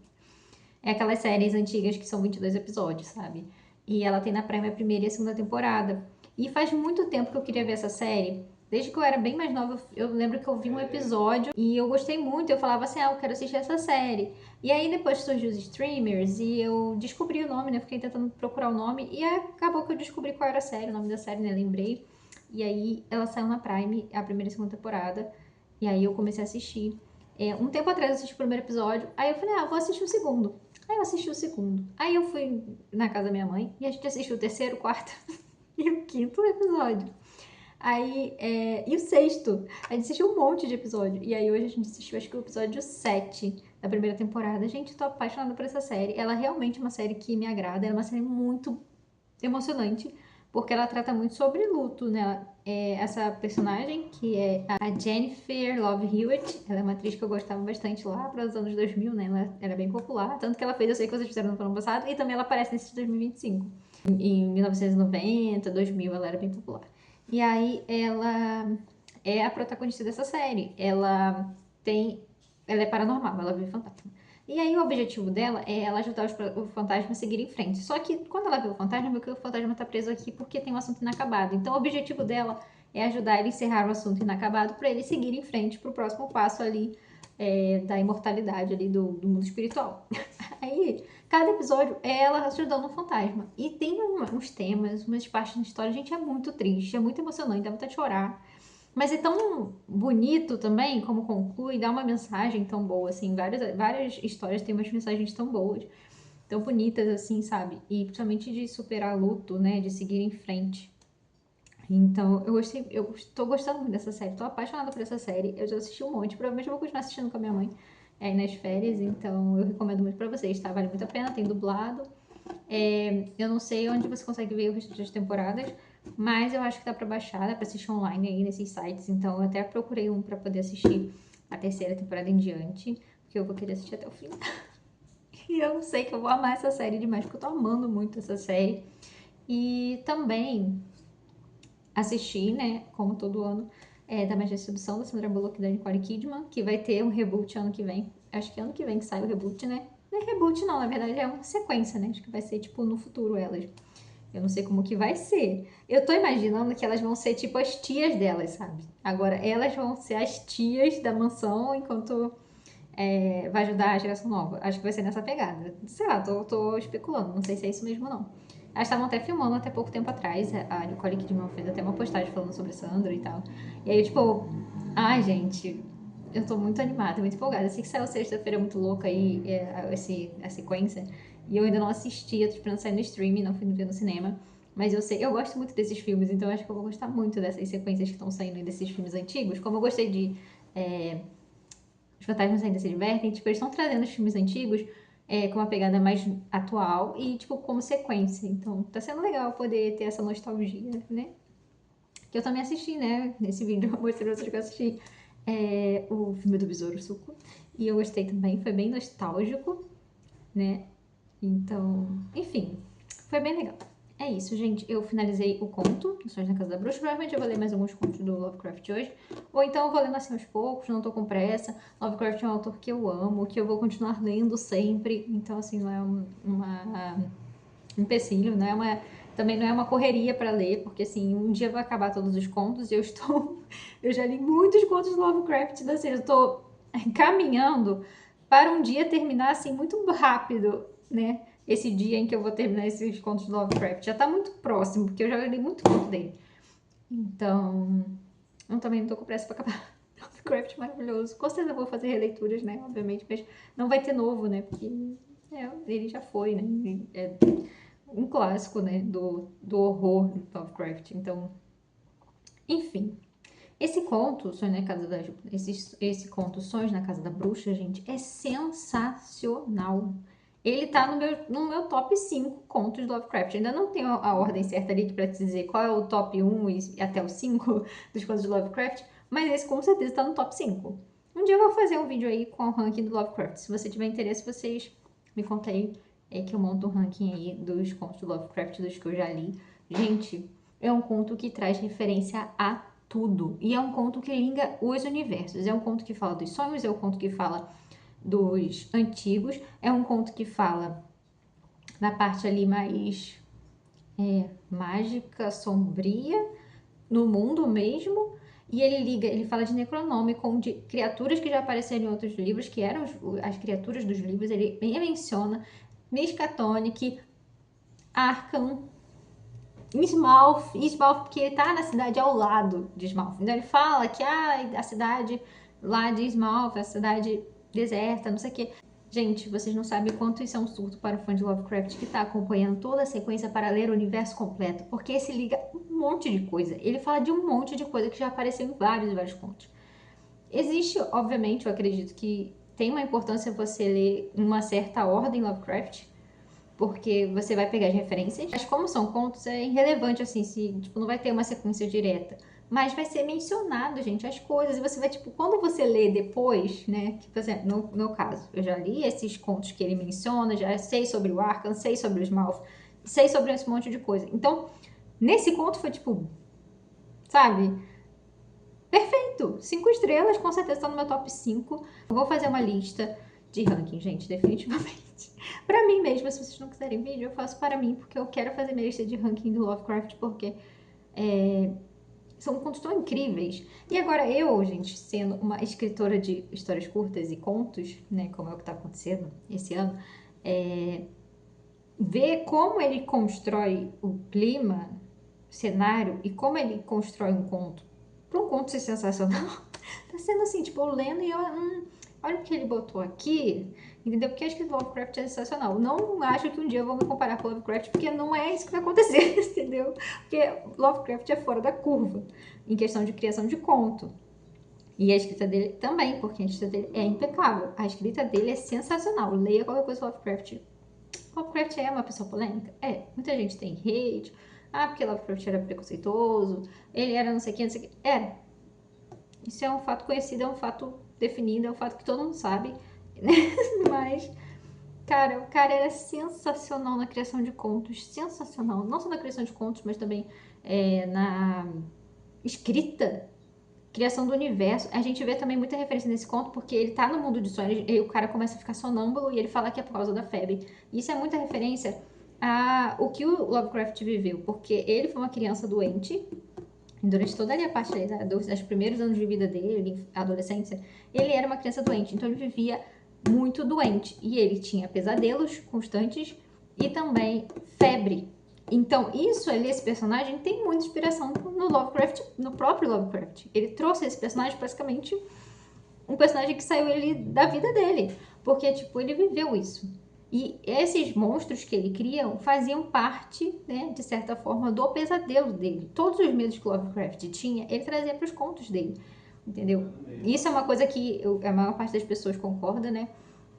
É aquelas séries antigas que são 22 episódios, sabe? E ela tem na Prime a primeira e a segunda temporada. E faz muito tempo que eu queria ver essa série. Desde que eu era bem mais nova, eu lembro que eu vi um episódio e eu gostei muito. Eu falava assim, eu quero assistir essa série. E aí depois surgiu os streamers e eu descobri o nome, né? Fiquei tentando procurar o nome e acabou que eu descobri qual era a série, o nome da série, né? Lembrei. E aí ela saiu na Prime, a primeira e segunda temporada. E aí eu comecei a assistir. Um tempo atrás eu assisti o primeiro episódio, aí eu falei, vou assistir o segundo. Aí eu assisti o segundo. Aí eu fui na casa da minha mãe e a gente assistiu o terceiro, o quarto e o quinto episódio. Aí, e o sexto. A gente assistiu um monte de episódio. E aí hoje a gente assistiu, acho que o episódio 7 da primeira temporada. Gente, tô apaixonada por essa série. Ela realmente é uma série que me agrada. Ela é uma série muito emocionante, porque ela trata muito sobre luto, né? Essa personagem, que é a Jennifer Love Hewitt, ela é uma atriz que eu gostava bastante lá para os anos 2000, né? Ela era bem popular, tanto que ela fez Eu Sei Que Vocês Fizeram no ano passado, e também ela aparece nesse de 2025. Em 1990, 2000, ela era bem popular. E aí ela é a protagonista dessa série. Ela é paranormal, ela vê fantasma. E aí o objetivo dela é ela ajudar o fantasma a seguir em frente. Só que quando ela vê o fantasma, vê que o fantasma tá preso aqui porque tem um assunto inacabado. Então o objetivo dela é ajudar ele a encerrar o assunto inacabado para ele seguir em frente pro próximo passo ali da imortalidade ali do mundo espiritual. Aí, cada episódio é ela ajudando o fantasma. E tem uns temas, umas partes da história, gente, é muito triste, é muito emocionante, dá vontade de chorar. Mas é tão bonito também, como conclui, dá uma mensagem tão boa, assim. Várias histórias têm umas mensagens tão boas, tão bonitas, assim, sabe? E principalmente de superar luto, né? De seguir em frente. Então, eu tô gostando muito dessa série, tô apaixonada por essa série. Eu já assisti um monte, provavelmente eu vou continuar assistindo com a minha mãe nas férias, então eu recomendo muito pra vocês, tá? Vale muito a pena, tem dublado. Eu não sei onde você consegue ver o resto das temporadas, mas eu acho que dá pra baixar, dá pra assistir online aí nesses sites. Então eu até procurei um pra poder assistir a terceira temporada em diante, porque eu vou querer assistir até o fim. E eu sei que eu vou amar essa série demais, porque eu tô amando muito essa série. E também assisti, né, como todo ano, da Magia e Sedução, da Sandra Bullock e da Nicole Kidman, que vai ter um reboot ano que vem. Acho que ano que vem que sai o reboot, né? Não é reboot não, na verdade é uma sequência, né? Acho que vai ser, tipo, no futuro elas. Eu não sei como que vai ser. Eu tô imaginando que elas vão ser, tipo, as tias delas, sabe? Agora, elas vão ser as tias da mansão, enquanto vai ajudar a geração nova. Acho que vai ser nessa pegada. Sei lá, tô especulando, não sei se é isso mesmo ou não. Elas estavam até filmando até pouco tempo atrás. A Nicole Kidman fez até uma postagem falando sobre Sandra e tal. E aí, tipo, ai, gente, eu tô muito animada, muito empolgada. Eu sei que saiu sexta-feira muito louca aí, a sequência. E eu ainda não assisti, eu tô esperando sair no streaming, não fui ver no cinema. Mas eu gosto muito desses filmes, então eu acho que eu vou gostar muito dessas sequências que estão saindo desses filmes antigos. Como eu gostei de Os Fantasmas Ainda Se Divertem, tipo, eles estão trazendo os filmes antigos com uma pegada mais atual e, tipo, como sequência. Então, tá sendo legal poder ter essa nostalgia, né? Que eu também assisti, né? Nesse vídeo eu mostrei pra vocês que eu assisti o filme do Besouro Suco. E eu gostei também, foi bem nostálgico, né? Então, enfim, foi bem legal. É isso, gente. Eu finalizei o conto, Sonhos na Casa da Bruxa. Provavelmente eu vou ler mais alguns contos do Lovecraft hoje. Ou então eu vou lendo assim aos poucos, não tô com pressa. Lovecraft é um autor que eu amo, que eu vou continuar lendo sempre. Então, assim, não é um empecilho, não é também não é uma correria para ler, porque assim, um dia vai acabar todos os contos e eu já li muitos contos do Lovecraft, assim, eu tô caminhando para um dia terminar assim muito rápido, né? Esse dia em que eu vou terminar esses contos do Lovecraft. Já tá muito próximo, porque eu já li muito conto dele. Então, eu também não tô com pressa pra acabar. Lovecraft maravilhoso. Com certeza eu vou fazer releituras, né? Obviamente, mas não vai ter novo, né? Porque ele já foi, né? É um clássico, né? Do horror do Lovecraft. Então, enfim. Esse conto, Sonhos na Casa da esse conto Sonhos na Casa da Bruxa, gente, é sensacional. Ele tá no meu top 5 contos do Lovecraft. Ainda não tenho a ordem certa ali pra te dizer qual é o top 1 e até o 5 dos contos do Lovecraft, mas esse com certeza tá no top 5. Um dia eu vou fazer um vídeo aí com o ranking do Lovecraft. Se você tiver interesse, vocês me contem aí que eu monto um ranking aí dos contos do Lovecraft, dos que eu já li. Gente, é um conto que traz referência a tudo. E é um conto que liga os universos. É um conto que fala dos sonhos, é um conto que fala dos antigos, é um conto que fala na parte ali mais mágica, sombria, no mundo mesmo. E ele fala de Necronômico, de criaturas que já apareceram em outros livros, que eram as criaturas dos livros. Ele menciona Miskatonic, Arkham, Smaug, porque ele tá na cidade ao lado de Smaug. Então ele fala que a cidade lá de Smaug, a cidade deserta, não sei o quê. Gente, vocês não sabem quanto isso é um surto para o fã de Lovecraft que tá acompanhando toda a sequência para ler o universo completo, porque esse liga um monte de coisa. Ele fala de um monte de coisa que já apareceu em vários contos. Existe, obviamente, eu acredito que tem uma importância você ler uma certa ordem Lovecraft, porque você vai pegar as referências. Mas como são contos, é irrelevante, assim, se, tipo, não vai ter uma sequência direta. Mas vai ser mencionado, gente, as coisas. E você vai, tipo, quando você lê depois, né? Que, por exemplo, no meu caso, eu já li esses contos que ele menciona, já sei sobre o Arkham, sei sobre os Smaug, sei sobre esse monte de coisa. Então, nesse conto foi, tipo, sabe? Perfeito! 5 estrelas, com certeza tá no meu top 5. Eu vou fazer uma lista de ranking, gente, definitivamente. Pra mim mesma, se vocês não quiserem vídeo, eu faço para mim, porque eu quero fazer minha lista de ranking do Lovecraft, porque são contos tão incríveis. E agora eu, gente, sendo uma escritora de histórias curtas e contos, né, como é o que tá acontecendo esse ano, ver como ele constrói o clima, o cenário, e como ele constrói um conto, para um conto ser sensacional, tá sendo assim, tipo, eu lendo e eu, olha o que ele botou aqui, entendeu? Porque acho que Lovecraft é sensacional. Não acho que um dia eu vou me comparar com Lovecraft, porque não é isso que vai acontecer, entendeu? Porque Lovecraft é fora da curva, em questão de criação de conto. E a escrita dele também, porque a escrita dele é impecável. A escrita dele é sensacional. Leia qualquer coisa do Lovecraft. Lovecraft é uma pessoa polêmica? É. Muita gente tem hate. Porque Lovecraft era preconceituoso. Ele era não sei o que, não sei o que. Era. Isso é um fato conhecido, é um fato definido, é um fato que todo mundo sabe. Né? Mas, cara, o cara era sensacional na criação de contos. Sensacional. Não só na criação de contos, mas também na escrita, criação do universo. A gente vê também muita referência nesse conto, porque ele tá no mundo de sonhos e o cara começa a ficar sonâmbulo e ele fala que é por causa da febre. E isso é muita referência a o que o Lovecraft viveu, porque ele foi uma criança doente. Durante toda a parte dos primeiros anos de vida dele, adolescência, ele era uma criança doente, então ele vivia muito doente. E ele tinha pesadelos constantes e também febre. Então, isso ali, esse personagem, tem muita inspiração no Lovecraft, no próprio Lovecraft. Ele trouxe esse personagem praticamente um personagem que saiu ele da vida dele. Porque, tipo, ele viveu isso. E esses monstros que ele cria faziam parte, né, de certa forma, do pesadelo dele. Todos os medos que Lovecraft tinha, ele trazia para os contos dele, entendeu? Isso é uma coisa que a maior parte das pessoas concorda, né,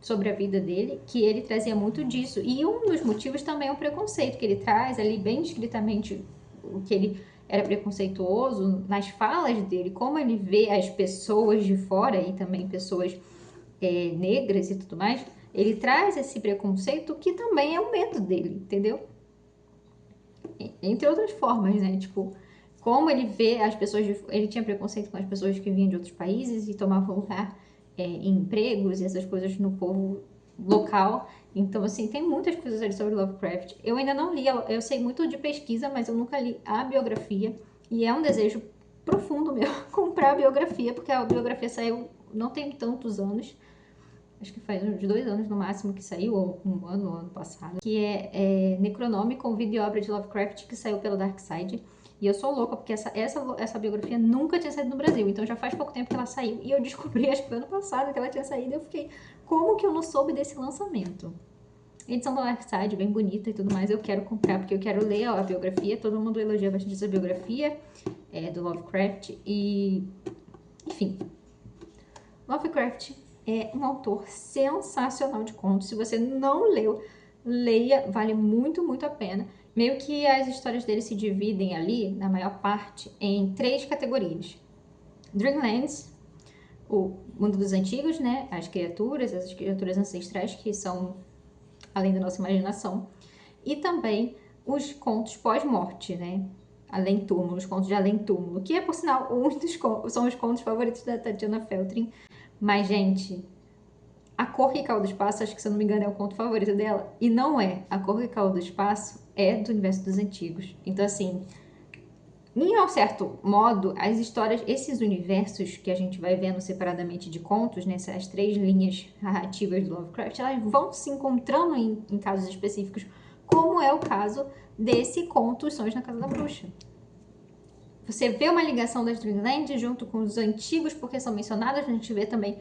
sobre a vida dele, que ele trazia muito disso. E um dos motivos também é o preconceito que ele traz ali, bem discretamente, o que ele era preconceituoso nas falas dele, como ele vê as pessoas de fora e também pessoas negras e tudo mais. Ele traz esse preconceito que também é o medo dele, entendeu? Entre outras formas, né? Tipo, como ele vê as pessoas... Ele tinha preconceito com as pessoas que vinham de outros países e tomavam lugar em empregos e essas coisas no povo local. Então, assim, tem muitas coisas ali sobre Lovecraft. Eu ainda não li, eu sei muito de pesquisa, mas eu nunca li a biografia. E é um desejo profundo meu comprar a biografia, porque a biografia saiu não tem tantos anos, acho que faz uns 2 anos no máximo que saiu, ou um ano passado, que é Necronômico, vídeo e obra de Lovecraft, que saiu pela Dark Side. E eu sou louca, porque essa biografia nunca tinha saído no Brasil, então já faz pouco tempo que ela saiu. E eu descobri, acho que ano passado, que ela tinha saído, e eu fiquei, como que eu não soube desse lançamento? Edição da Dark Side, bem bonita e tudo mais, eu quero comprar, porque eu quero ler a biografia. Todo mundo elogia bastante essa biografia do Lovecraft, e enfim, Lovecraft é um autor sensacional de contos. Se você não leu, leia, vale muito, muito a pena. Meio que as histórias dele se dividem ali, na maior parte, em 3 categorias. Dreamlands, o mundo dos antigos, né? As criaturas ancestrais que são além da nossa imaginação. E também os contos pós-morte, né? Além-túmulo, os contos de além-túmulo, que é, por sinal, são os contos favoritos da Tatiana Feltrin. Mas, gente, A Cor que Caiu do Espaço, acho que, se eu não me engano, é o conto favorito dela. E não é. A Cor que Caiu do Espaço é do universo dos antigos. Então, assim, em um certo modo, as histórias, esses universos que a gente vai vendo separadamente de contos, nessas 3 linhas narrativas do Lovecraft, elas vão se encontrando em casos específicos, como é o caso desse conto Os Sonhos na Casa da Bruxa. Você vê uma ligação das Dreamlands junto com os antigos, porque são mencionadas, a gente vê também...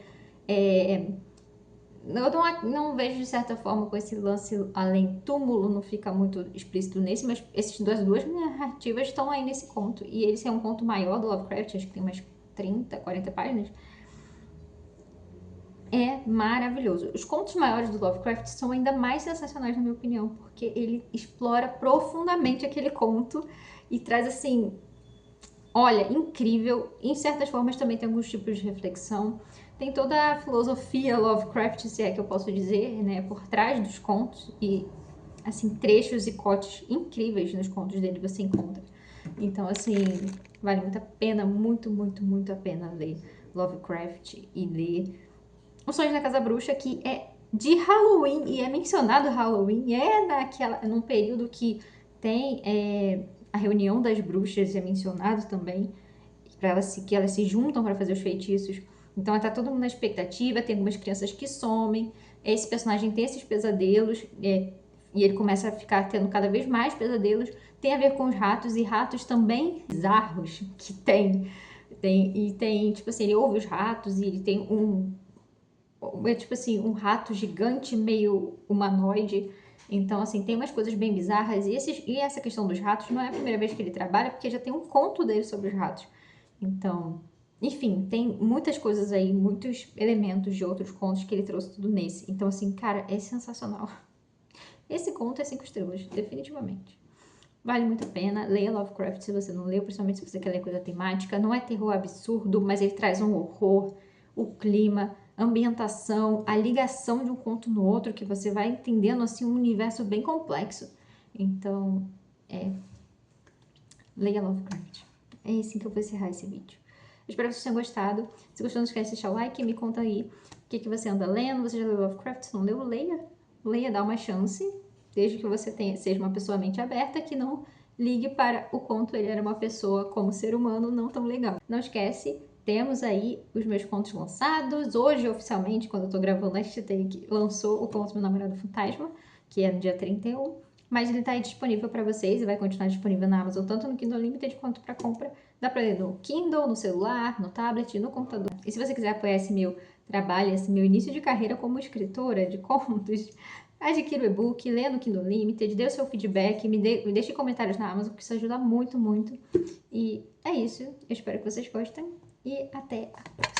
Eu não vejo de certa forma com esse lance além túmulo, não fica muito explícito nesse, mas essas duas narrativas estão aí nesse conto. E esse é um conto maior do Lovecraft, acho que tem umas 30, 40 páginas. É maravilhoso. Os contos maiores do Lovecraft são ainda mais sensacionais, na minha opinião, porque ele explora profundamente aquele conto e traz, assim, olha, incrível. Em certas formas também tem alguns tipos de reflexão. Tem toda a filosofia Lovecraft, se é que eu posso dizer, né, por trás dos contos. E, assim, trechos e cotes incríveis nos contos dele você encontra. Então, assim, vale muito a pena, muito, muito, muito a pena ler Lovecraft e ler Os Sonhos da Casa Bruxa, que é de Halloween, e é mencionado Halloween, num período que tem a reunião das bruxas, é mencionado também, que elas se juntam para fazer os feitiços. Então tá todo mundo na expectativa, tem algumas crianças que somem, esse personagem tem esses pesadelos, e ele começa a ficar tendo cada vez mais pesadelos. Tem a ver com os ratos, e ratos também bizarros que tem, tipo assim, ele ouve os ratos e ele tem tipo assim, um rato gigante meio humanoide. Então, assim, tem umas coisas bem bizarras. E essa questão dos ratos não é a primeira vez que ele trabalha, porque já tem um conto dele sobre os ratos. Então, enfim, tem muitas coisas aí, muitos elementos de outros contos que ele trouxe tudo nesse. Então, assim, cara, é sensacional. Esse conto é 5 estrelas, definitivamente. Vale muito a pena. Leia Lovecraft se você não leu, principalmente se você quer ler coisa temática. Não é terror absurdo, mas ele traz um horror, o clima, a ambientação, a ligação de um conto no outro, que você vai entendendo, assim, um universo bem complexo. Então, leia Lovecraft. É assim que eu vou encerrar esse vídeo. Eu espero que vocês tenham gostado. Se gostou, não esquece de deixar o like e me conta aí o que você anda lendo. Você já leu Lovecraft? Se não leu, leia. Leia, dá uma chance. Desde que você seja uma pessoa mente aberta, que não ligue para o conto Ele Era Uma Pessoa como ser humano não tão legal. Não esquece, temos aí os meus contos lançados. Hoje, oficialmente, quando eu tô gravando este take, lançou o conto Meu Namorado Fantasma, que é no dia 31. Mas ele tá aí disponível para vocês e vai continuar disponível na Amazon, tanto no Kindle Unlimited quanto para compra. Dá para ler no Kindle, no celular, no tablet, no computador. E se você quiser apoiar esse meu trabalho, esse meu início de carreira como escritora de contos, adquira o e-book, lê no Kindle Unlimited, dê o seu feedback, me deixe comentários na Amazon, porque isso ajuda muito, muito. E é isso. Eu espero que vocês gostem e até a próxima.